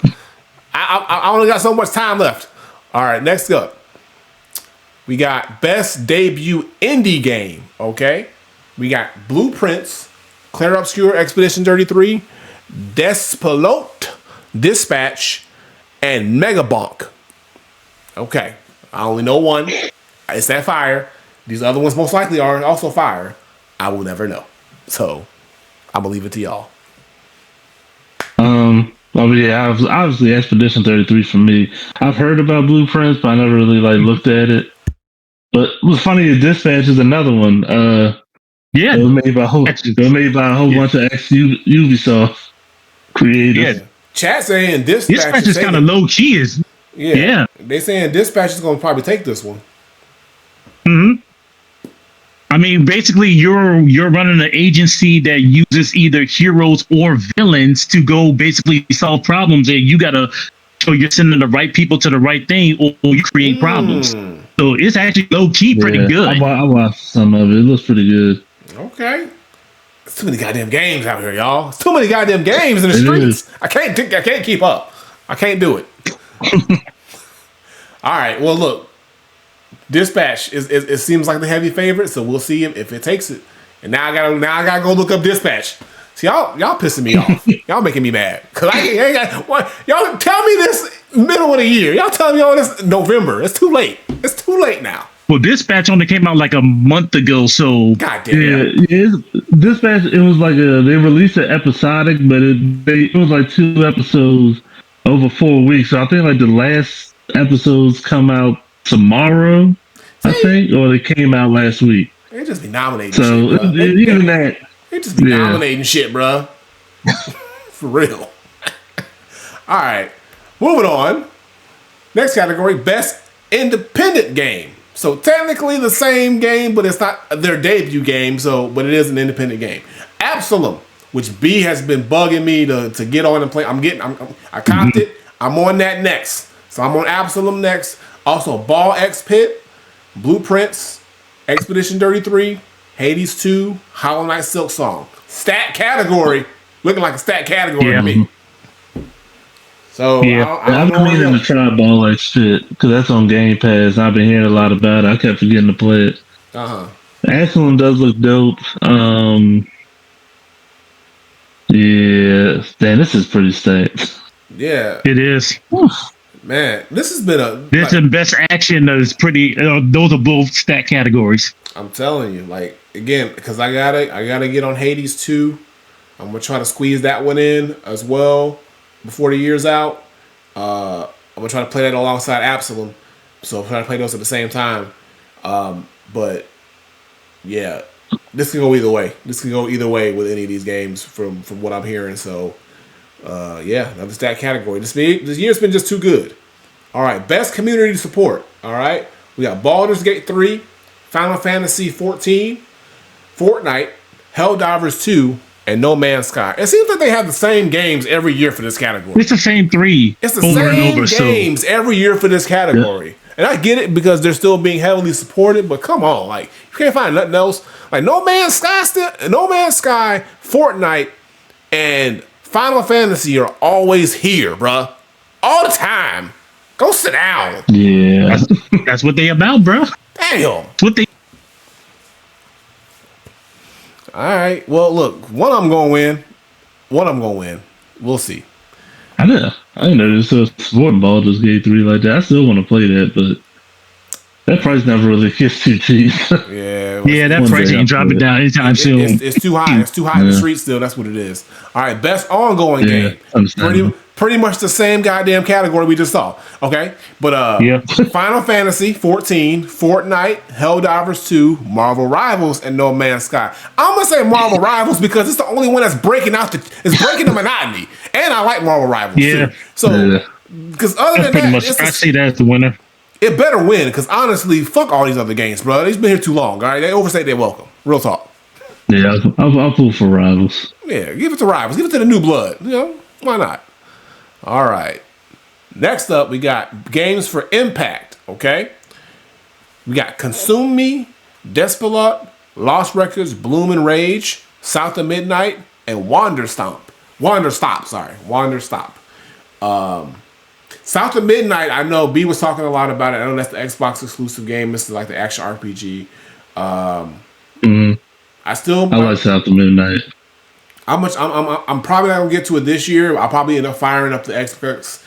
A: I only got so much time left. All right, next up, we got Best Debut Indie Game, okay? We got Blueprints, Clair Obscur Expedition 33, Despelote, Dispatch, and Megabonk. Okay, I only know one. It's that fire. These other ones most likely are also fire. I will never know. So, I'm going to leave it to y'all.
B: Obviously Expedition 33 for me. I've heard about Blueprints, but I never really looked at it. But what's funny is Dispatch is another one. It was made by a whole bunch of ex-Ubisoft creators.
A: Yeah. Chat saying
C: Dispatch is kind of low key.
A: Yeah. They saying Dispatch is going to probably take this one.
C: I I mean, basically, you're running an agency that uses either heroes or villains to go basically solve problems, and you gotta show you're sending the right people to the right thing, or you create problems. So it's actually low key pretty good.
B: I watched some of it. It looks pretty good.
A: Okay. There's too many goddamn games out here, y'all. There's too many goddamn games in the streets. I can't keep up. I can't do it. All right. Well, look. Dispatch it seems like the heavy favorite, so we'll see if it takes it. And now I gotta go look up Dispatch. See, y'all pissing me off. Y'all making me mad because I ain't got what y'all tell me this middle of the year. Y'all telling me all this November. It's too late. It's too late now.
C: Well, Dispatch only came out like a month ago, so
A: goddamn.
B: Yeah, Dispatch. It was like they released it episodic, but it was like 2 episodes over 4 weeks. So I think like the last episodes come out tomorrow, I think, or they came out last week.
A: They just be nominating
B: so
A: shit,
B: even that.
A: They just be nominating shit, bro. For real. All right. Moving on. Next category, best independent game. So technically the same game, but it's not their debut game, but it is an independent game. Absalom, which B has been bugging me to get on and play. I copped it. I'm on that next. So I'm on Absalom next. Also, Ball X Pit, Blueprints, Expedition 33, Hades 2, Hollow Knight Silk Song. Stat category. Looking like a stat category to me. So,
B: I've been meaning to try Ball X Pit because that's on Game Pass. I've been hearing a lot about it. I kept forgetting to play it. Absalom does look dope. Yeah. Damn, this is pretty stacked.
A: Yeah.
C: It is.
A: Man, this has been
C: the best action is pretty. Those are both stat categories.
A: I'm telling you, like again, because I gotta get on Hades 2. I'm gonna try to squeeze that one in as well before the year's out. I'm gonna try to play that alongside Absalom, so I'm trying to play those at the same time. But yeah, this can go either way. This can go either way with any of these games from what I'm hearing. So. Another stat category. This year's been just too good. All right, best community support. All right, we got Baldur's Gate 3, Final Fantasy 14, Fortnite, Helldivers 2, and No Man's Sky. It seems like they have the same games every year for this category.
C: It's the same 3.
A: It's the same games every year for this category. Yeah. And I get it because they're still being heavily supported, but come on, like you can't find nothing else. Like No Man's Sky, Fortnite, and Final Fantasy are always here, bruh. All the time. Go sit down.
B: Yeah.
C: That's what they about, bruh.
A: Damn.
C: What they.
A: All right. Well, look. One I'm going to win. We'll see.
B: I didn't know this was supporting Baldur's Gate 3 like that. I still want to play that, but that price never really gets too cheap.
A: Yeah,
C: that price you can drop it down anytime soon.
A: It's too high. It's too high in the street still. That's what it is. All right, best ongoing game. Pretty much the same goddamn category we just saw. Okay, but Final Fantasy 14, Fortnite, Helldivers 2, Marvel Rivals, and No Man's Sky. I'm gonna say Marvel Rivals because it's the only one that's breaking the monotony, and I like Marvel Rivals.
C: Yeah.
A: Too. So because other than
C: pretty
A: that,
C: much, I see that as the winner.
A: It better win, because honestly, fuck all these other games, bro. They've been here too long, all right? They overstayed their welcome. Real talk.
B: Yeah, I'll pull for Rivals.
A: Yeah, give it to Rivals. Give it to the new blood. You know, why not? All right. Next up, we got games for Impact, okay? We got Consume Me, Despelot, Lost Records, Bloom and Rage, South of Midnight, and Wander Stop. South of Midnight, I know B was talking a lot about it. I know that's the Xbox exclusive game. This is like the action RPG. I
B: like South of Midnight.
A: I'm probably not gonna get to it this year. I'll probably end up firing up the Xbox.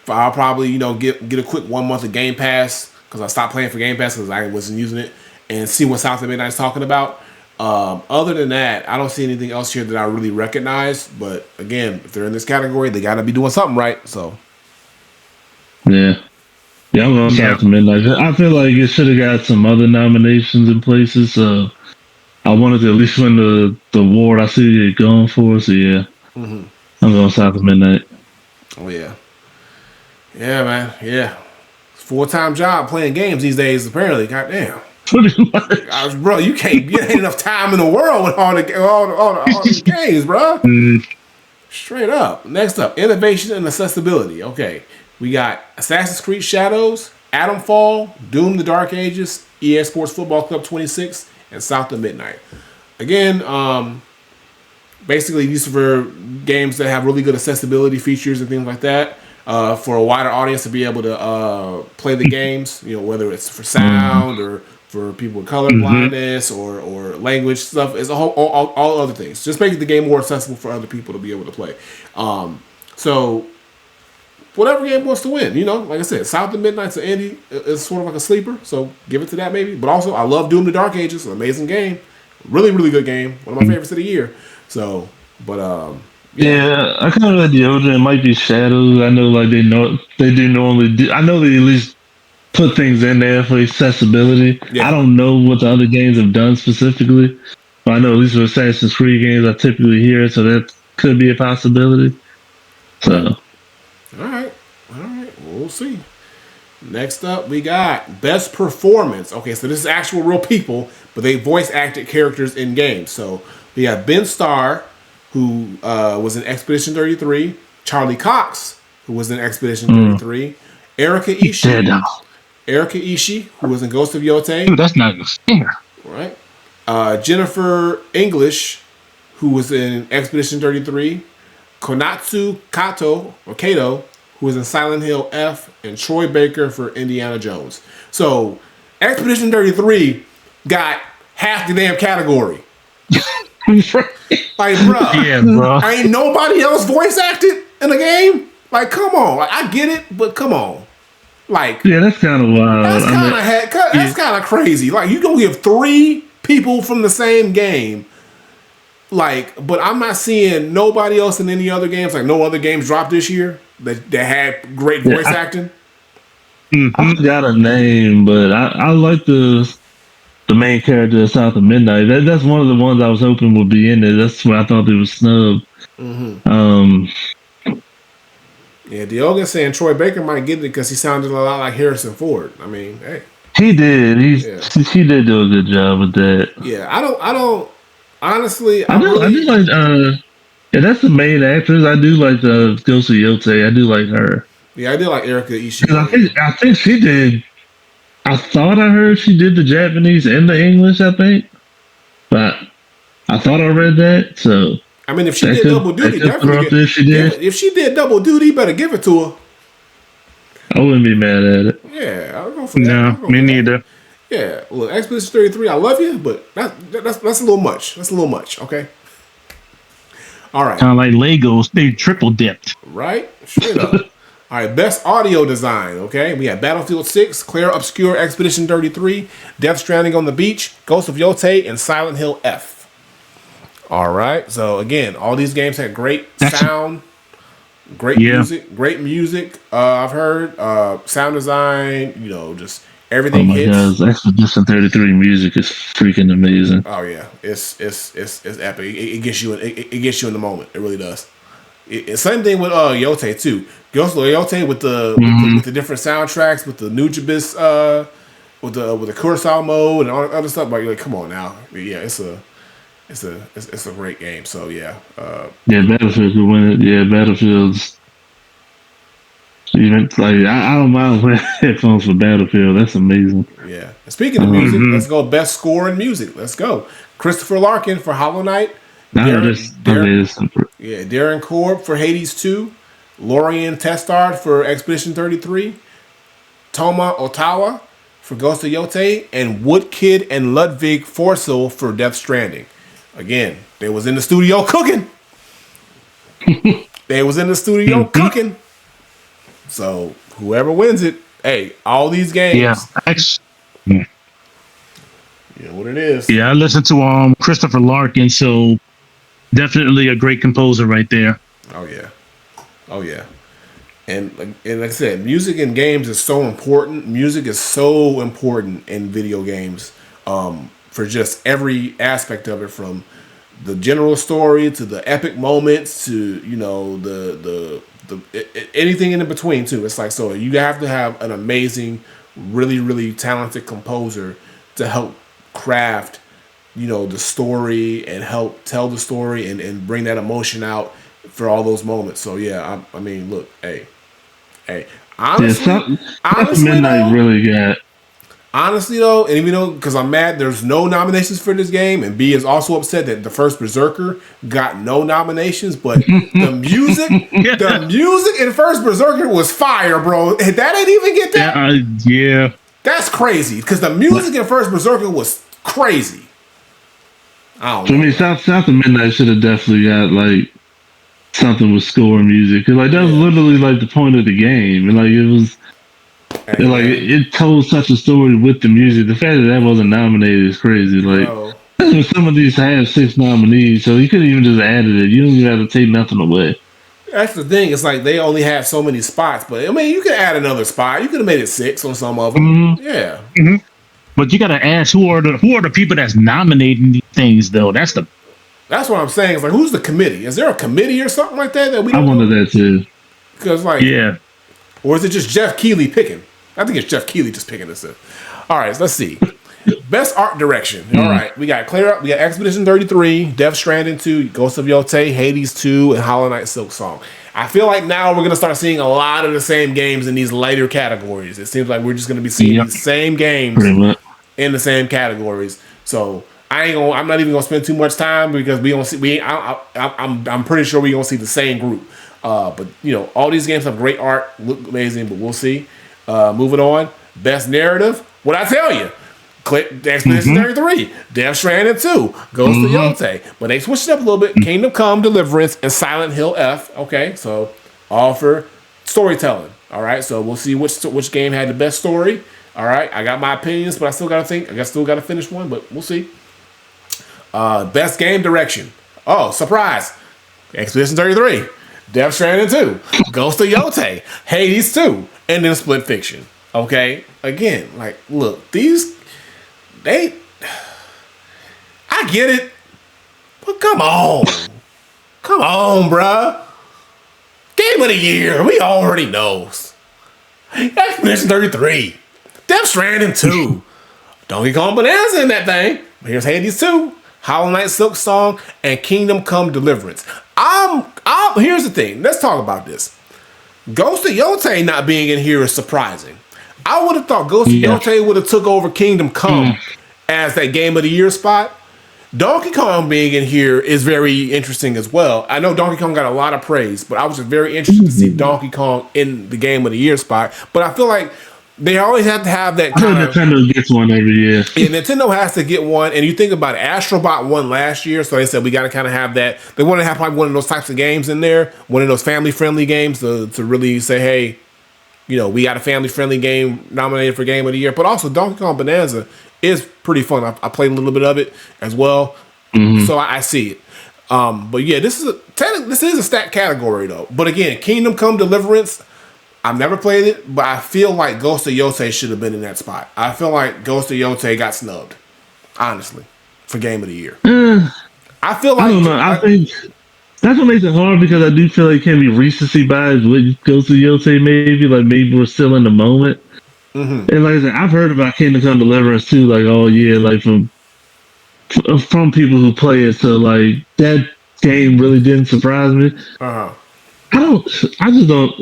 A: I'll probably get a quick 1 month of Game Pass because I stopped playing for Game Pass because I wasn't using it, and see what South of Midnight's talking about. Other than that, I don't see anything else here that I really recognize. But again, if they're in this category, they gotta be doing something right. So.
B: Yeah, I'm going South of Midnight. I feel like it should have got some other nominations in places. So I wanted to at least win the award I see it going for. So I'm going South of Midnight.
A: Oh yeah, man. Yeah, full-time job playing games these days. Apparently, goddamn.
B: Pretty much.
A: Bro, you ain't enough time in the world with all the games, bro. Straight up. Next up, innovation and accessibility. Okay, we got Assassin's Creed Shadows, Atomfall, Doom: The Dark Ages, EA Sports Football Club 26, and South of Midnight. Again, basically these are for games that have really good accessibility features and things like that. For a wider audience to be able to play the games, whether it's for sound or for people with color blindness or language stuff, it's all other things. Just making the game more accessible for other people to be able to play. So whatever game wants to win, like I said, South of Midnight's an indie, it's sort of like a sleeper, so give it to that maybe. But also, I love Doom: The Dark Ages, an amazing game, really really good game, one of my favorites of the year. So, but
B: yeah, I kind of like the other. It might be Shadows. I know, like they do normally do. I know they at least put things in there for accessibility.
A: Yeah.
B: I don't know what the other games have done specifically, but I know at least for Assassin's Creed games, I typically hear it, so that could be a possibility. So,
A: all right, we'll see. Next up, we got best performance. Okay, so this is actual real people, but they voice acted characters in games. So we have Ben Starr, who was in Expedition 33, Charlie Cox, who was in Expedition 33, Erika Ishii, who was in Ghost of Yotei.
C: Dude, that's not fair.
A: Right. Jennifer English, who was in Expedition 33, Konatsu Kato, who was in Silent Hill F, and Troy Baker for Indiana Jones. So, Expedition 33 got half the damn category. Like, bro,
C: Yeah, bro.
A: ain't nobody else voice acted in the game? Like, come on. Like, I get it, but come on. Like,
B: yeah, that's kind of wild.
A: that's kind of crazy. Like, you gonna give 3 people from the same game, like, but I'm not seeing nobody else in any other games. Like, no other games dropped this year that had great voice acting.
B: I forgot a name, but I like the main character of South of Midnight. That's one of the ones I was hoping would be in there. That's why I thought they was snubbed.
A: Yeah, Diogo's saying Troy Baker might get it because he sounded a lot like Harrison Ford. I mean, hey,
B: he did. He did do a good job with that.
A: Yeah, I don't. Honestly,
B: I do like. Yeah, that's the main actress. I do like the Ghost of Yotei. I do like her.
A: Yeah, I did like Erika Ishii.
B: I think she did. I thought I heard she did the Japanese and the English. I think, but I thought I read that. So
A: I mean, if she did double duty, definitely. If she did double duty, better give it to her.
B: I wouldn't be mad at it.
A: Yeah, I'll go for that.
C: No, me neither.
A: Yeah, look, Expedition 33, I love you, but that's a little much. That's a little much, okay? All right.
C: Kind of like Legos, they triple dipped.
A: Right? Straight up. All right, best audio design, okay? We have Battlefield 6, Claire Obscure Expedition 33, Death Stranding on the Beach, Ghost of Yotei, and Silent Hill F. All right, so again, all these games had great sound, great music. I've heard sound design, just everything hits.
B: Oh my God, Expedition 33 music is freaking amazing.
A: Oh yeah, it's epic. It gets you in the moment. It really does. Same thing with Yotei too. Ghost of Yotei with the different soundtracks, with the Nujabes, with the Kurosawa mode and all that other stuff. But you're like, come on now, yeah, it's a great game. So yeah.
B: Battlefield could win it. Yeah, Battlefield's. Even like I don't mind wearing headphones for Battlefield. That's amazing.
A: Yeah. And speaking of music, let's go best score in music. Let's go. Christopher Larkin for Hollow Knight. Darren Korb for Hades 2. Lorian Testard for Expedition 33. Toma Otawa for Ghost of Yotei. And Woodkid and Ludwig Forsell for Death Stranding. Again, they was in the studio cooking. Cooking. So whoever wins it, hey, all these games.
C: Yeah.
A: You know what it is.
C: Yeah, I listened to Christopher Larkin, so definitely a great composer right there.
A: Oh yeah. And like I said, music in games is so important. Music is so important in video games, for just every aspect of it, from the general story to the epic moments to the anything in between too. It's like, so you have to have an amazing, really really talented composer to help craft, the story and help tell the story and bring that emotion out for all those moments. So yeah, I mean, look, hey, honestly,
B: Midnight
A: though,
B: really got.
A: honestly though, and even though because I'm mad, there's no nominations for this game, and B is also upset that the first Berserker got no nominations, but the music in first Berserker was fire, bro. That ain't even get that.
C: Yeah.
A: That's crazy because the music in first Berserker was crazy. I don't know.
B: For me, South of Midnight should have definitely got like something with score and music. 'Cause, like that was literally like the point of the game, and like it was, and, like it told such a story with the music. The fact that wasn't nominated is crazy. Like some of these have 6 nominees, so you couldn't even just added it. You don't even have to take nothing away.
A: That's the thing. It's like they only have so many spots, but I mean, you could add another spot. You could have made it 6 on some of them.
C: Mm-hmm.
A: Yeah.
C: Mm-hmm. But you gotta ask who are the people that's nominating these things though. That's
A: what I'm saying. It's like who's the committee? Is there a committee or something like that we don't
B: I wanted that too.
A: Because or is it just Jeff Keighley picking? I think it's Jeff Keighley just picking this. All right, let's see. Best art direction. All right, we got Expedition 33, Death Stranding 2, Ghost of Yotei, Hades 2, and Hollow Knight Silk Song. I feel like now we're gonna start seeing a lot of the same games in these lighter categories. It seems like we're just gonna be seeing these same games in the same categories. So I'm not even gonna spend too much time because we don't see. I'm pretty sure we gonna see the same group. But all these games have great art, look amazing, but we'll see. Moving on, best narrative. What I tell you? Expedition 33, Death Stranding 2, Ghost of Yotei. But they switched it up a little bit. Kingdom Come, Deliverance, and Silent Hill F. Okay, so all for storytelling. All right, so we'll see which game had the best story. All right, I got my opinions, but I still got to think. I still got to finish one, but we'll see. Best game direction. Oh, surprise. Expedition 33, Death Stranding 2, Ghost of Yotei, Hades 2, and then Split Fiction. Okay, again, like, look, I get it, but come on, bruh. Game of the year, we already know. Expedition 33, Death Stranding 2, Donkey Kong Bonanza in that thing. Here's Hades 2, Hollow Knight Silk Song, and Kingdom Come Deliverance. Here's the thing. Let's talk about this. Ghost of Yotei not being in here is surprising. I would have thought Ghost of Yotei would have took over Kingdom Come as that Game of the Year spot. Donkey Kong being in here is very interesting as well. I know Donkey Kong got a lot of praise, but I was just very interested to see Donkey Kong in the Game of the Year spot. But I feel like they always have to have that kind of...
B: Nintendo gets one every year.
A: Yeah, Nintendo has to get one. And you think about it, Astrobot won last year, so they said we got to kind of have that. They want to have probably one of those types of games in there, one of those family-friendly games to really say, hey, we got a family-friendly game nominated for Game of the Year. But also, Donkey Kong Bonanza is pretty fun. I played a little bit of it as well, so I see it. But yeah, this is a stat category though. But again, Kingdom Come Deliverance, I've never played it, but I feel like Ghost of Yotei should have been in that spot. I feel like Ghost of Yotei got snubbed, honestly, for Game of the Year. I feel like
B: I don't know. I think that's what makes it hard because I do feel like it can be recency bias with Ghost of Yotei. Maybe we're still in the moment. And like I said, I've heard about Kingdom Come Deliverance too, like all year, like from people who play it. So like that game really didn't surprise me. I just don't.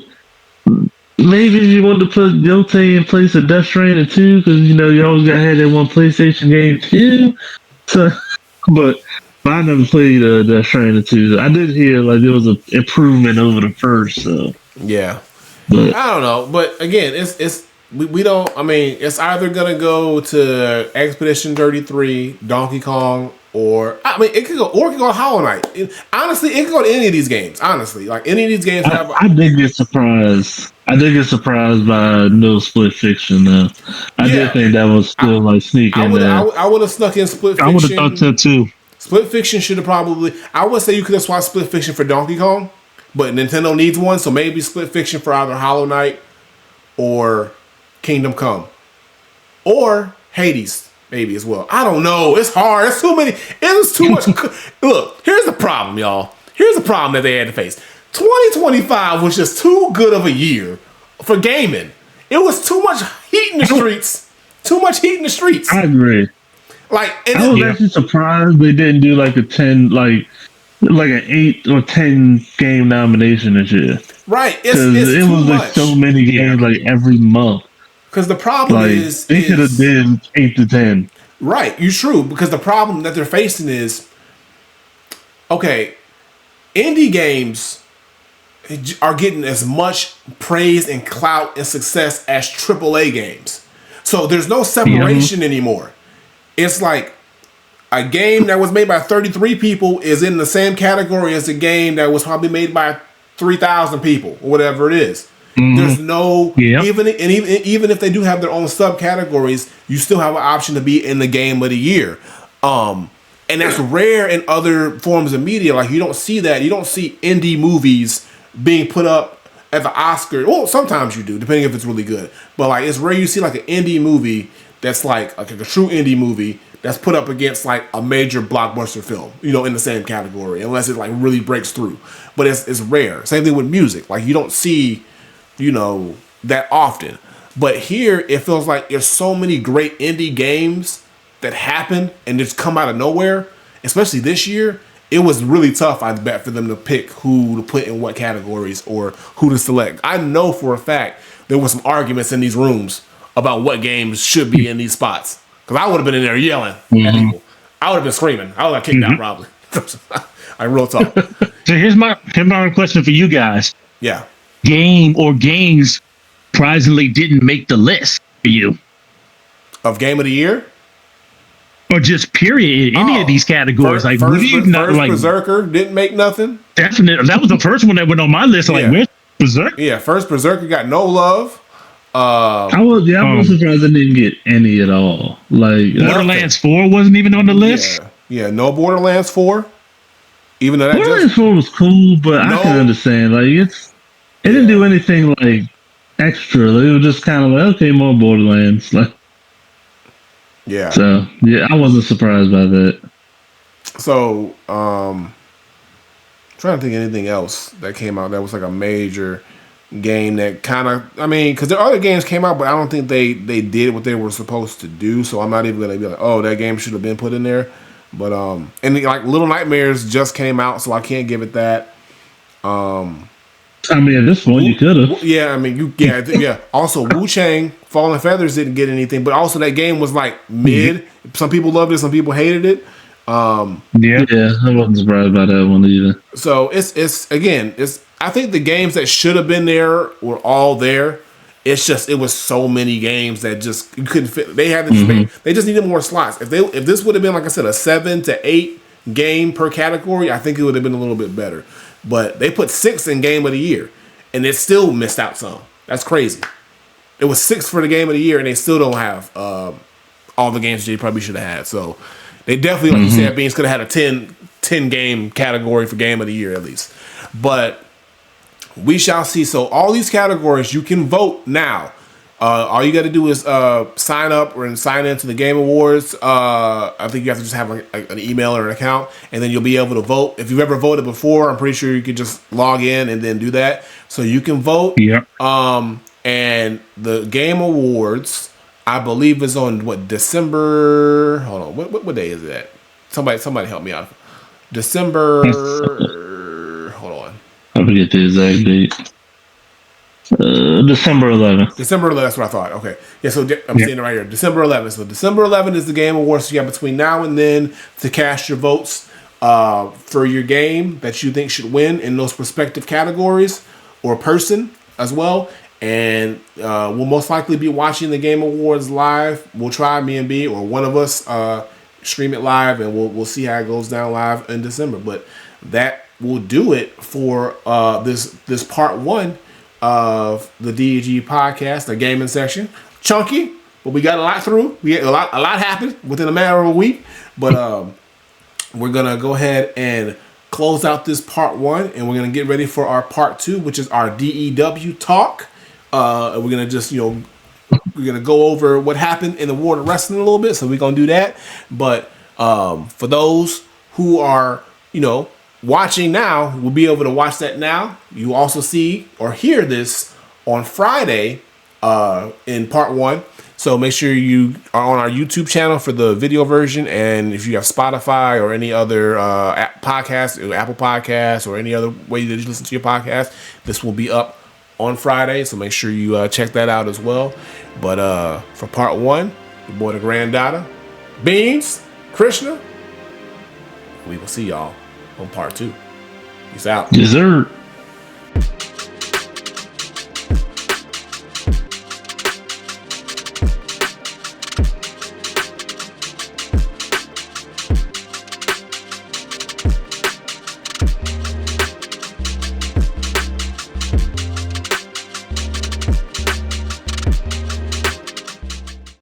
B: Maybe you want to put Yotei in place of Death Stranding 2 because you always got to have that one PlayStation game too. So, but I never played Death Stranding 2. I did hear like there was an improvement over the first. So
A: yeah,
B: but
A: I don't know. But again, we don't. I mean, it's either gonna go to Expedition 33, Donkey Kong, or it could go Hollow Knight. Honestly, it could go to any of these games. Honestly, like any of these games.
B: I did get surprised. By no Split Fiction though. I did think that was still like sneaking in there.
A: I would have snuck in Split Fiction.
C: I would have thought so too.
A: Split Fiction should have probably. I would say you could have swapped Split Fiction for Donkey Kong, but Nintendo needs one, so maybe Split Fiction for either Hollow Knight or Kingdom Come, or Hades maybe as well. I don't know. It's hard. It's too many. It was too much. Look, here's the problem, y'all. Here's the problem that they had to face. 2025 was just too good of a year for gaming. It was too much heat in the streets. Too much heat in the streets.
B: I agree.
A: Like, and
B: I was actually surprised they didn't do like a 10, like an 8 or 10 game nomination this year.
A: right,
B: Because
A: it's
B: it
A: too
B: was like
A: much.
B: so many games like every month.
A: Because the problem
B: Like
A: is
B: they could have been 8 to 10.
A: right. You're true. Because the problem that they're facing is, okay, indie games are getting as much praise and clout and success as AAA games. So there's no separation anymore. It's like a game that was made by 33 people is in the same category as a game that was probably made by 3,000 people or whatever it is. There's no even if they do have their own subcategories, you still have an option to be in the game of the year. And that's rare in other forms of media. Like you don't see that. You don't see indie movies being put up at the Oscar. Well, sometimes you do, depending if it's really good. But like it's rare you see like an indie movie that's like a true indie movie that's put up against like a major blockbuster film, in the same category, unless it like really breaks through. But it's rare. Same thing with music. Like you don't see, that often. But here it feels like there's so many great indie games that happen and just come out of nowhere. Especially this year, it was really tough, I bet, for them to pick who to put in what categories or who to select. I know for a fact there was some arguments in these rooms about what games should be in these spots. Because I would have been in there yelling at people. I would have been screaming. I would have kicked out probably. I real talk.
C: So here's my question for you guys.
A: Yeah.
C: Games surprisingly didn't make the list for you.
A: Of game of the year?
C: Or just period, any of these categories.
A: First Berserker didn't make nothing.
C: Definitely. That was the first one that went on my list. Like, where's Berserker?
A: Yeah, first Berserker got no love.
B: I was surprised I didn't get any at all. Like
C: Borderlands 4 wasn't even on the list.
A: Yeah, no Borderlands 4. Even though that
B: Borderlands 4 was cool, but I can understand. Like it didn't do anything like extra. It was just kind of like, okay, more Borderlands. Like
A: yeah.
B: So I wasn't surprised by that.
A: So trying to think of anything else that came out that was like a major game that kind of, because there are other games came out, but I don't think they did what they were supposed to do. So I'm not even gonna be like, oh, that game should have been put in there. But and like Little Nightmares just came out, so I can't give it that.
B: At this point, you could have.
A: Yeah. Also, Wu Chang, Fallen Feathers didn't get anything, but also that game was like mid. Some people loved it, some people hated it.
B: I wasn't surprised by that one either.
A: So it's I think the games that should have been there were all there. It's just it was so many games that just you couldn't fit. They had they just needed more slots. If this would have been, like I said, a 7 to 8 game per category, I think it would have been a little bit better. But they put 6 in game of the year, and it still missed out some. That's crazy. It was 6 for the game of the year, and they still don't have all the games they probably should have had. So they definitely, like you said, Beans could have had a 10 game category for game of the year at least. But we shall see. So all these categories, you can vote now. All you got to do is sign up and sign into the Game Awards. I think you have to just have an email or an account, and then you'll be able to vote. If you've ever voted before, I'm pretty sure you could just log in and then do that. So you can vote.
C: Yeah.
A: And the Game Awards, I believe, is on December. Hold on, what day is that? Somebody help me out. December. Hold on.
B: I forget the exact date. December 11th.
A: December 11th, that's what I thought. Okay. Yeah, so I'm seeing it right here. December 11th. So December 11th is the Game Awards. So you have between now and then to cast your votes for your game that you think should win in those respective categories or person as well. And we'll most likely be watching the Game Awards live. We'll try, me and B, or one of us, stream it live, and we'll see how it goes down live in December. But that will do it for this part 1 of the DEG podcast, the gaming section. Chunky, but we got a lot through. We had a lot happened within a matter of a week. But we're gonna go ahead and close out this part 1, and we're gonna get ready for our part 2, which is our DEW talk. And we're gonna just we're gonna go over what happened in the world of wrestling a little bit. So we're gonna do that. But for those who are watching now, we'll be able to watch that now. You also see or hear this on Friday in part 1. So make sure you are on our YouTube channel for the video version, and if you have Spotify or any other podcast, Apple Podcasts, or any other way that you listen to your podcast, this will be up on Friday. So make sure you check that out as well. But for part 1, your boy the granddaughter, Beans, Krishna, we will see y'all on part 2. Peace out.
B: Dessert.